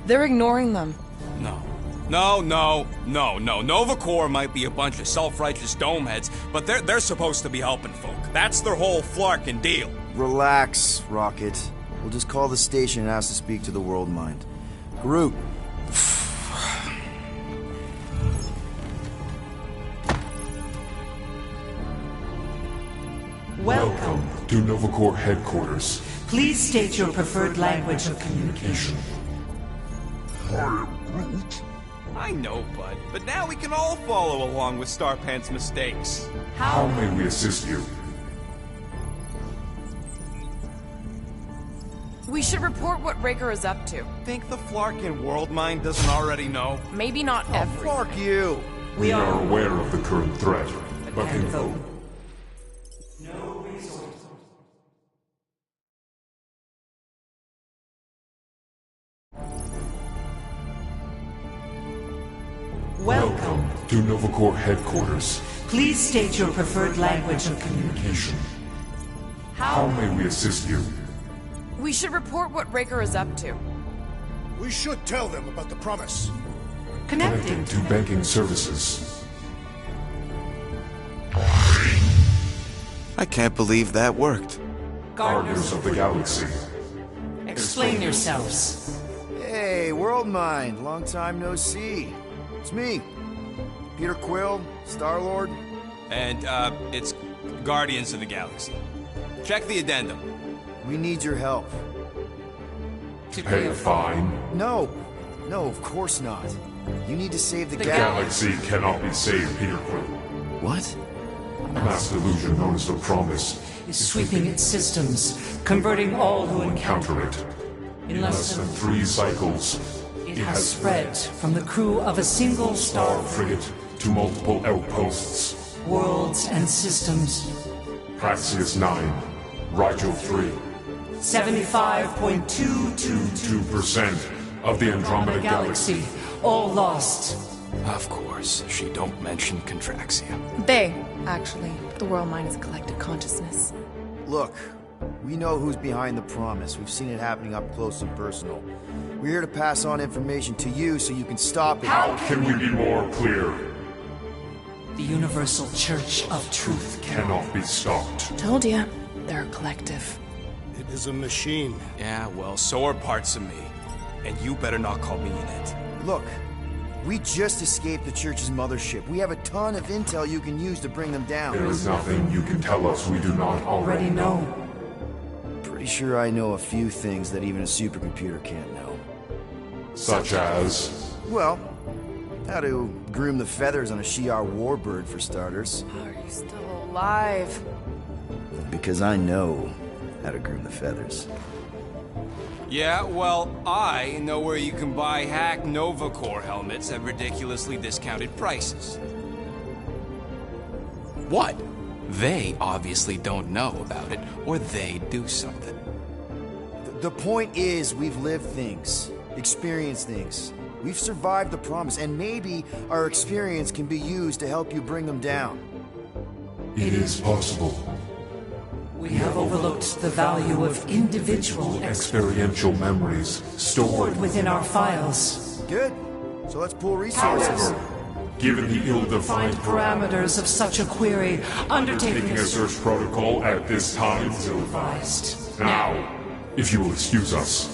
They're ignoring them. No. Nova Corps might be a bunch of self-righteous domeheads, but they're supposed to be helping folk. That's their whole flarkin' deal. Relax, Rocket. We'll just call the station and ask to speak to the World Mind. Groot. Welcome to Nova Corps headquarters. Please state your preferred language of communication. I am Groot. I know, bud, but now we can all follow along with Starpant's mistakes. How may we assist you? We should report what Raker is up to. Think the Flarkin World Mind doesn't already know? Maybe not every. Fuck you! We are aware of the current threat, but And info. vote. No resources. Welcome. To Nova Corps headquarters. Please state your preferred language of communication. How may we assist you? We should report what Raker is up to. We should tell them about the promise. Connecting. Connecting to banking services. I can't believe that worked. Guardians of the Galaxy. Explain yourselves. Hey, World Mind. Long time no see. It's me. Peter Quill, Star-Lord. And, it's Guardians of the Galaxy. Check the addendum. We need your help. To Pay a fine. No. No, of course not. You need to save the The galaxy. Galaxy cannot be saved, Peter Quill. What? Mass delusion known as the Promise is sweeping its systems, converting all who encounter counter it. in In less than 3 cycles, it has spread from the crew of a single star star, frigate to multiple outposts. worlds and systems. Praxius 9, Rigel 3, 75.222 2% of the Andromeda Galaxy. all lost. Of course, she don't mention Contraxia. They, actually. The World Mind is collective consciousness. Look, we know who's behind the promise. We've seen it happening up close and personal. We're here to pass on information to you so you can stop it. How can we be more clear? The Universal Church of Truth. Cannot be stopped. Told ya. They're a collective. It is a machine. Yeah, well, so are parts of me. And you better not call me in it. Look, we just escaped the church's mothership. We have a ton of intel you can use to bring them There down. is nothing you can tell us we do not Already know. Pretty sure I know a few things that even a supercomputer can't know. Such as... Well, how to groom the feathers on a Shi'ar warbird, for starters. Are you still alive? Because I know how to groom the feathers. Yeah, well, I know where you can buy hack Nova Corps helmets at ridiculously discounted prices. What? They obviously don't know about it, or they'd do something. The point is, we've lived things, experienced things. We've survived the promise, and maybe our experience can be used to help you bring them down. It is possible. We have overlooked the value of individual Experiential memories stored within our files. Good. So let's pool resources. Given the ill-defined Parameters of such a query, undertaking taking a search protocol at this time is advised. now. If you will excuse us,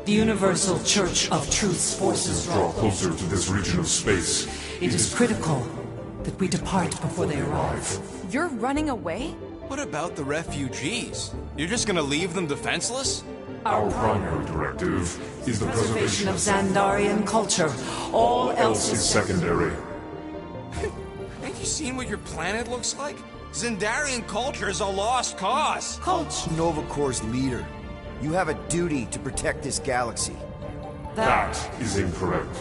The Universal Church of Truth's forces draw closer to this region of space. It is critical that we depart before they arrive. You're running away? What about the refugees? You're just gonna leave them defenseless? Our primary directive is the Preservation of Xandarian culture. All else is secondary. Ain't you seen what your planet looks like? Xandarian culture is a lost cause. culture. Nova Corps' leader. You have a duty to protect this galaxy. That is incorrect.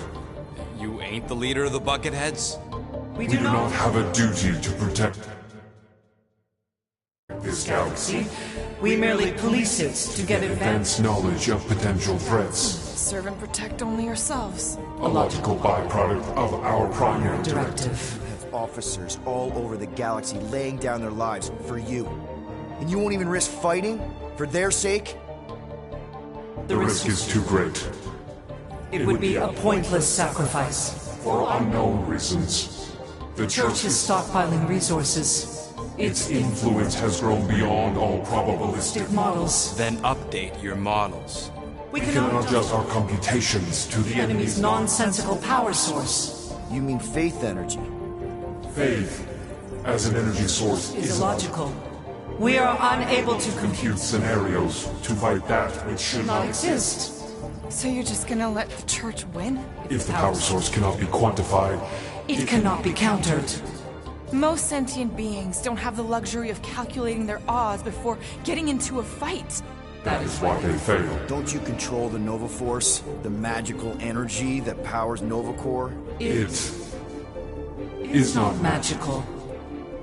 You ain't the leader of the Bucketheads? We We do not have a duty to protect this galaxy. We merely police it to get Advance knowledge of potential threats. Serve and protect only yourselves. A logical byproduct of our primary directive. directive. You have officers all over the galaxy laying down their lives for you. And you won't even risk fighting? For their sake? The risk is too great. It would be a pointless sacrifice. For unknown reasons. The Church is stockpiling resources. Its influence has grown beyond all probabilistic. Models. Then update your models. We We can cannot adjust our computations to the enemy's nonsensical power source. You mean faith energy? faith as an energy source Is is illogical. We are unable to compute scenarios to fight that which should not not exist. So you're just gonna let the church win? If the power source cannot be quantified, It cannot be countered. Most sentient beings don't have the luxury of calculating their odds before getting into a fight. that is why they fail. Don't you control the Nova Force? The magical energy that powers Nova Corps? It is not Magical.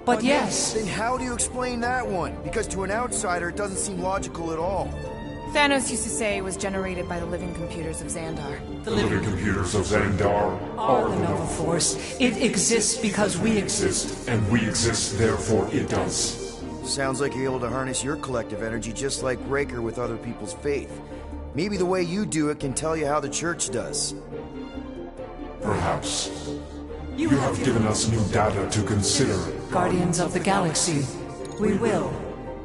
But yes, Then how do you explain that one? Because to an outsider, it doesn't seem logical at all. Thanos used to say it was generated by the living computers of Xandar. the living living computers of Xandar are the Nova Force. It exists because we exist. exist, and we exist, therefore it does. Sounds like you're able to harness your collective energy just like Raker with other people's faith. Maybe the way you do it can tell you how the church does. Perhaps. You have given us new data to consider. Guardians of the Galaxy. We will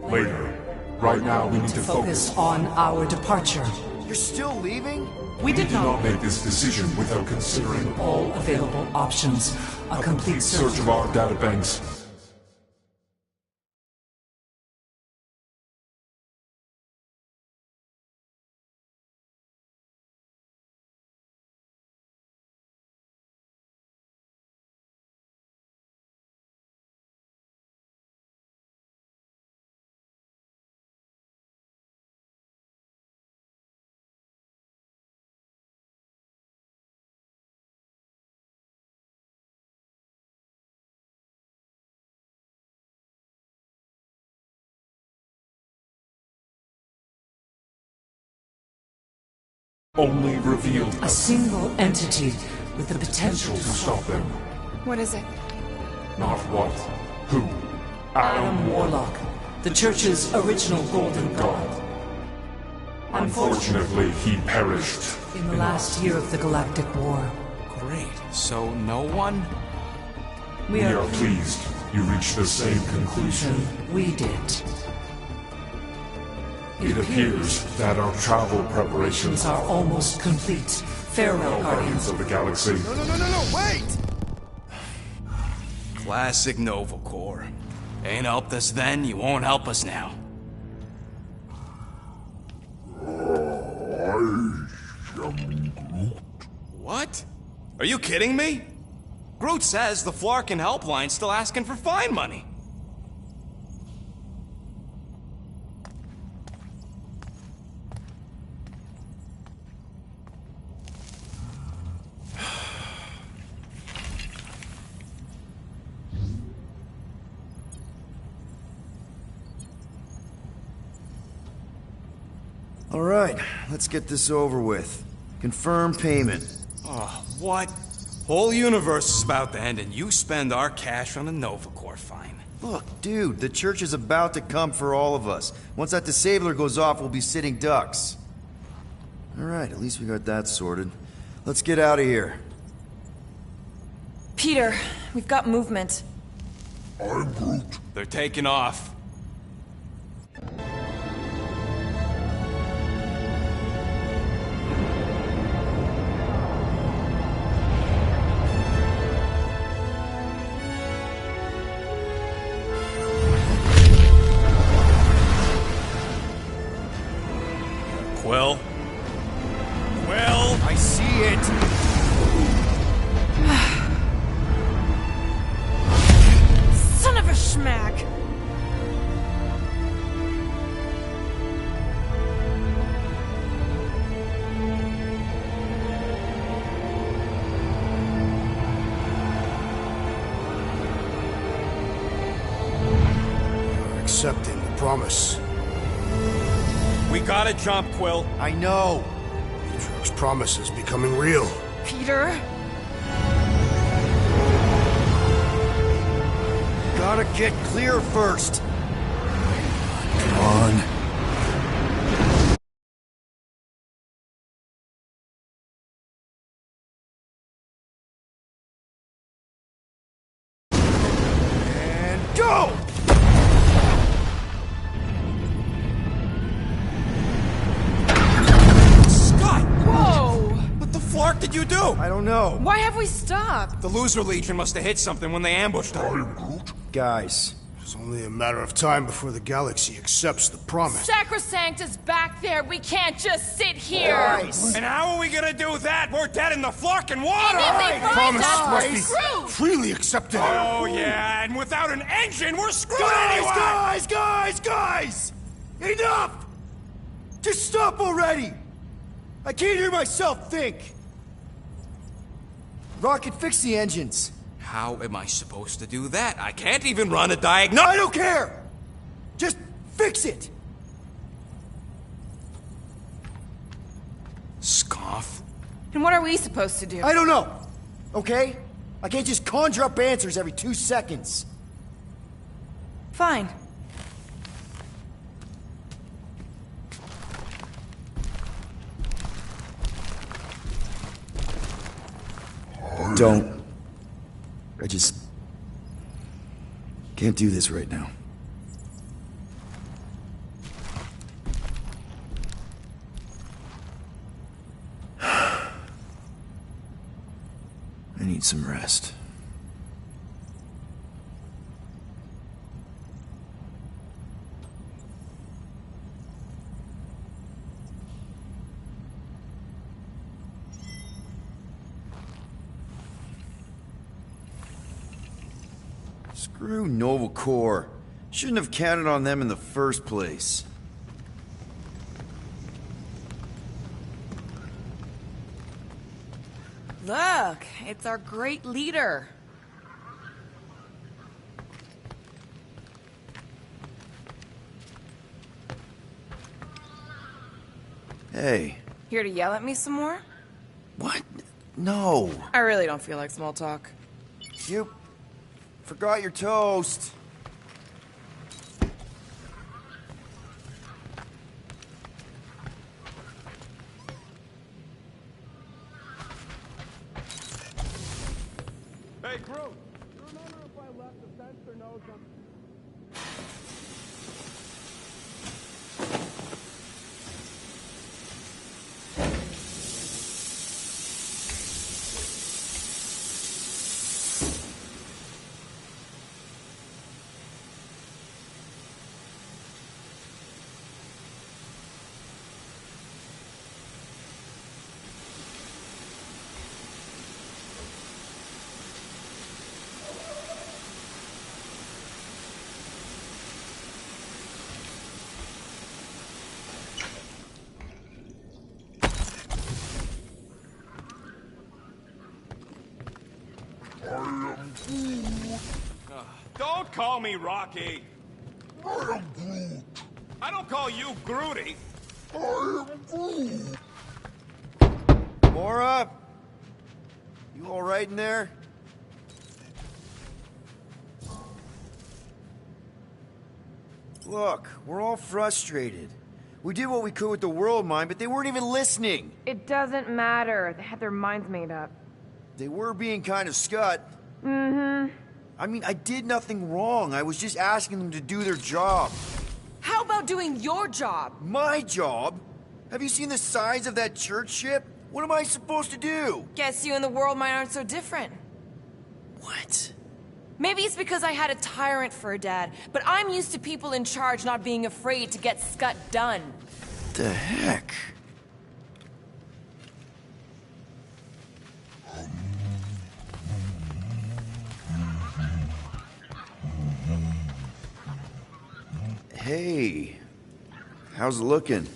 Later. Right now, we need to focus on our departure. You're still leaving? We did Do not not make this decision without considering all available options. A complete search of our databanks. Only revealed A single entity with the potential to stop them. What is it? Not what. Who. Adam Warlock, the Church's original Golden God. Unfortunately, he perished. In the last year of the Galactic War, Great. So no one? we We are are pleased you reached the same conclusion. we did. It appears that our travel preparations are almost complete. Farewell, Guardians Guardians. of the Galaxy. No, wait! Classic Nova Corps. Ain't helped us then, you won't help us now. What? Are you kidding me? Groot says the Flarkin helpline's still asking for fine money. All right, let's get this over with. Confirm payment. Oh, What? Whole universe is about to end and you spend our cash on a Nova Corps fine. Look, dude, the church is about to come for all of us. Once that disabler goes off, we'll be sitting ducks. Alright, at least we got that sorted. Let's get out of here. Peter, we've got movement. I'm Groot. They're taking off. Quill? Quill? I see it! Son of a schmack! You're accepting the promise. We gotta jump, Quill. I know! Atriox's promise is becoming real. Peter? Gotta get clear first! Come on. And go! Scott! Whoa! What the flark did you do? I don't know. Why have we stopped? The Loser Legion must have hit something when they ambushed us. Guys, It's only a matter of time before the galaxy accepts the promise. Sacrosanct is back there. We can't just sit here. guys! And how are we gonna do that? We're dead in the flarkin' water! And if they find Promise us, must we're be screwed. freely accepted. Oh yeah, and without an engine, we're screwed Guys, anyway! guys! Enough! Just stop already! I can't hear myself think! Rocket, fix the engines. How am I supposed to do that? I can't even run a I diagnostic. don't care! Just fix it! Scoff. And what are we supposed to do? I don't know, okay? I can't just conjure up answers every 2 seconds. Fine. Don't. I just can't do this right now. I need some rest. Screw Nova Corps. Shouldn't have counted on them in the first place. Look, it's our great leader. Hey. Here to yell at me some more? What? No. I really don't feel like small talk. You forgot your toast. Hey, Groot, you remember if I left the sensor nodes on... Don't call me Rocky. I am Groot. I don't call you Grooty. I am Groot. Mora? You all right in there? Look, we're all frustrated. We did what we could with the world mine, but they weren't even listening. It doesn't matter. They had their minds made up. They were being kind of scut. Mm-hmm. I mean, I did nothing wrong. I was just asking them to do their job. How about doing your job? My job? Have you seen the size of that church ship? What am I supposed to do? Guess you and the world mine aren't so different. What? Maybe it's because I had a tyrant for a dad, but I'm used to people in charge not being afraid to get scut done. The heck? Hey, how's it looking?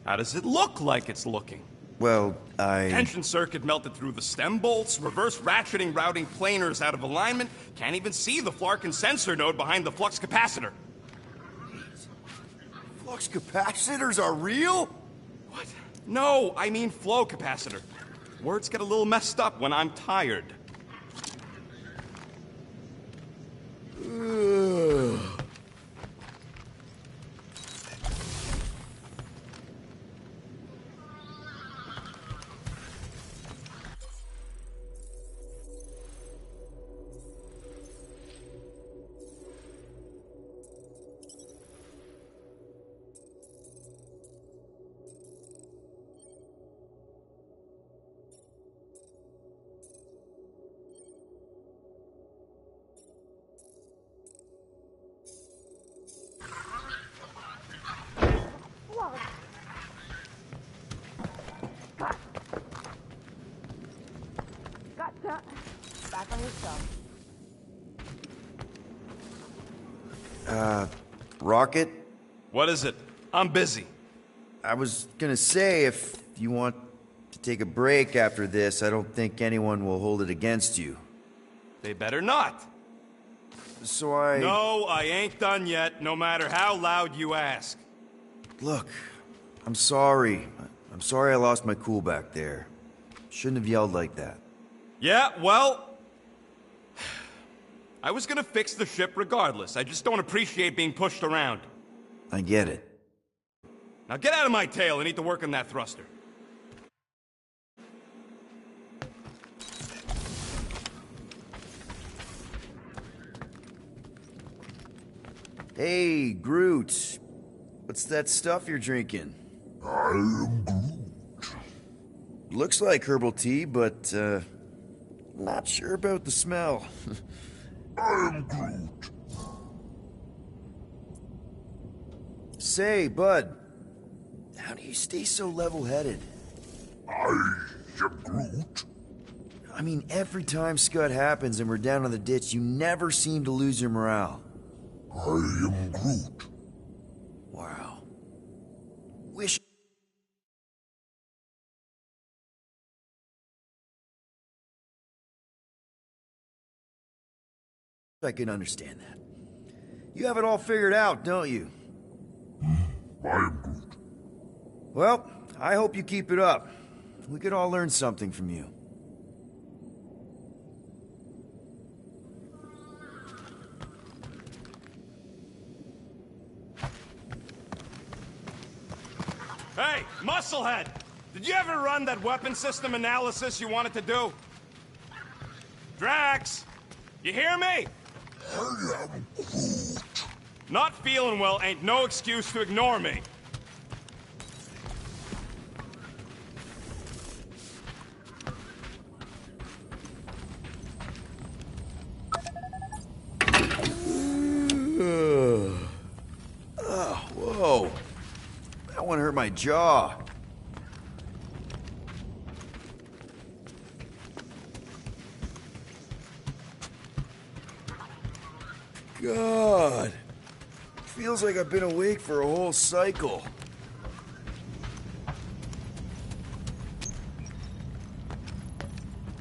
How does it look like it's looking? Well, Tension circuit melted through the stem bolts, reverse ratcheting routing planers out of alignment, can't even see the Flarkin sensor node behind the flux capacitor. Flux capacitors are real? What? No, I mean flow capacitor. Words get a little messed up when I'm tired. Ugh. Gotcha. Back on yourself. Rocket? What is it? I'm busy. I was gonna say, if you want to take a break after this, I don't think anyone will hold it against you. They better not. So No, I ain't done yet, no matter how loud you ask. Look, I'm sorry. I'm sorry I lost my cool back there. Shouldn't have yelled like that. Yeah, well... I was gonna fix the ship regardless. I just don't appreciate being pushed around. I get it. Now get out of my tail. I need to work on that thruster. Hey, Groot. What's that stuff you're drinking? I am Groot. Looks like herbal tea, but, not sure about the smell. I am Groot. Say, bud, how do you stay so level-headed? I am Groot. I mean, every time Scud happens and we're down in the ditch, you never seem to lose your morale. I am Groot. Wow. Wish I could understand that. You have it all figured out, don't you? I am Groot. Well, I hope you keep it up. We could all learn something from you. Hey, Musclehead! Did you ever run that weapon system analysis you wanted to do? Drax! You hear me? I am Groot. Not feeling well ain't no excuse to ignore me. Oh, whoa. That one hurt my jaw. God. Feels like I've been awake for a whole cycle.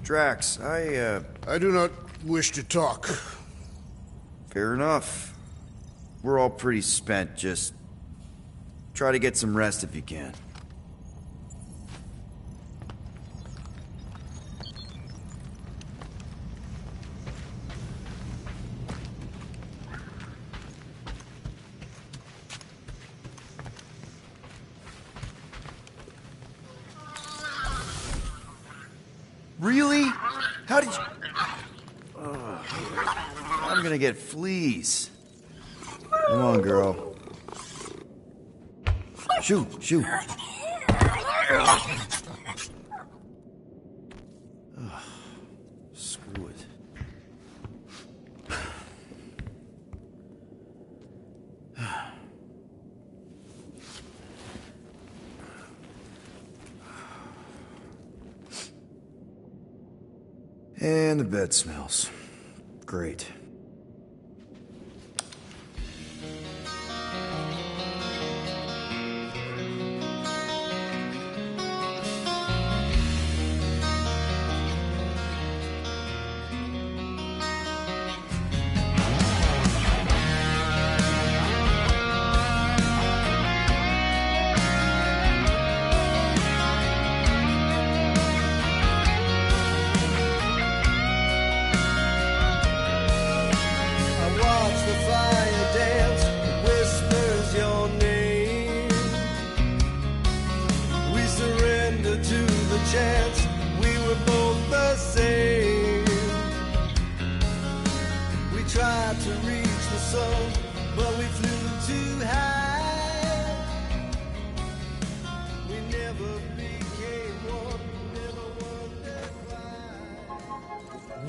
Drax, I do not wish to talk. Fair enough. We're all pretty spent, just try to get some rest if you can. How did you... I'm gonna get fleas. Come on, girl. Shoot, shoot. Screw it. And the bed smells. Great.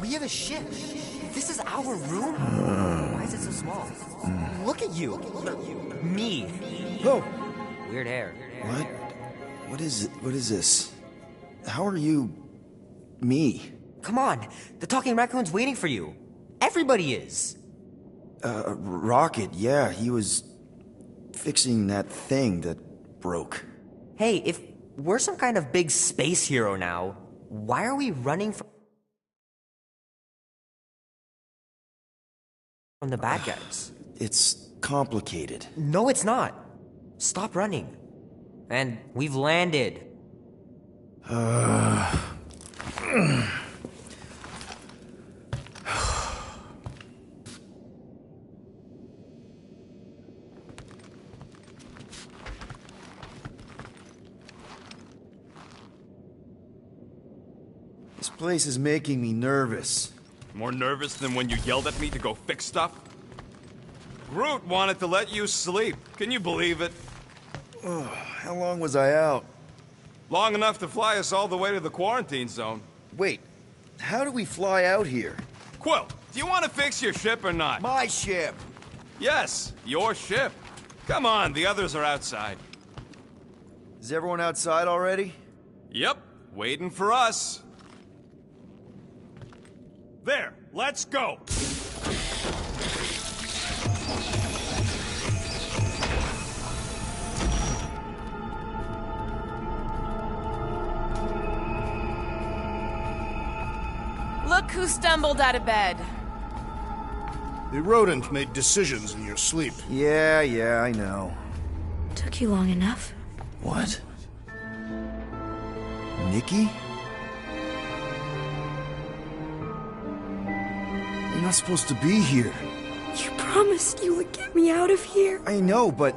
We have a ship. This is our room? Why is it so small? Look at you. Me. Oh. Weird hair. What? What is this? How are you... me? Come on. The talking raccoon's waiting for you. Everybody is. Rocket, yeah, he was fixing that thing that broke. Hey, if we're some kind of big space hero now, why are we running from the bad guys? It's complicated. No, it's not. Stop running. And we've landed. This place is making me nervous. More nervous than when you yelled at me to go fix stuff? Groot wanted to let you sleep. Can you believe it? How long was I out? Long enough to fly us all the way to the quarantine zone. Wait, how do we fly out here? Quill, do you want to fix your ship or not? My ship! Yes, your ship. Come on, the others are outside. Is everyone outside already? Yep, waiting for us. There, let's go! Look who stumbled out of bed. The rodent made decisions in your sleep. Yeah, I know. Took you long enough. What? Nikki? You're not supposed to be here. You promised you would get me out of here. I know, but...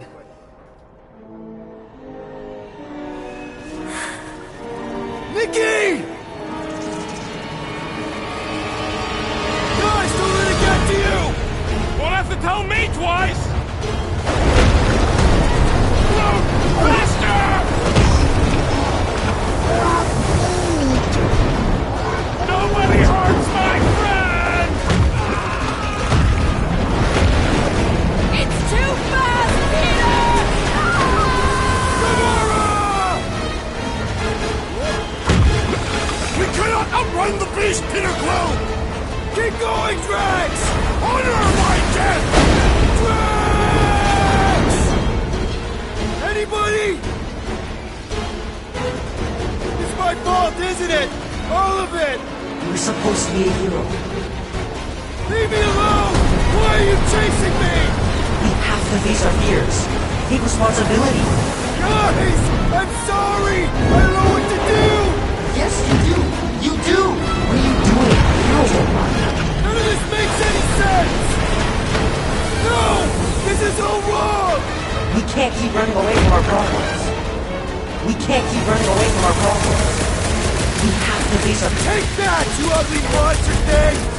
Nikki! Guys, don't let it get to you! Won't have to tell me twice! Groot, faster! Nobody hurts my friend! It's too fast, Peter! We cannot outrun the beast, Peter Quill! Keep going, Drax! Honor my death! Drax! Anybody? It's my fault, isn't it? All of it! You're supposed to be a hero. Leave me alone! Why are you chasing me? We have to face our fears. Take responsibility. Guys! I'm sorry! I don't know what to do! Yes, you do. You do. What are you doing? Heroes don't run. None of this makes any sense! No! This is all wrong! We can't keep running away from our problems. We can't keep running away from our problems. We have the laser. Take that, you ugly monster thing!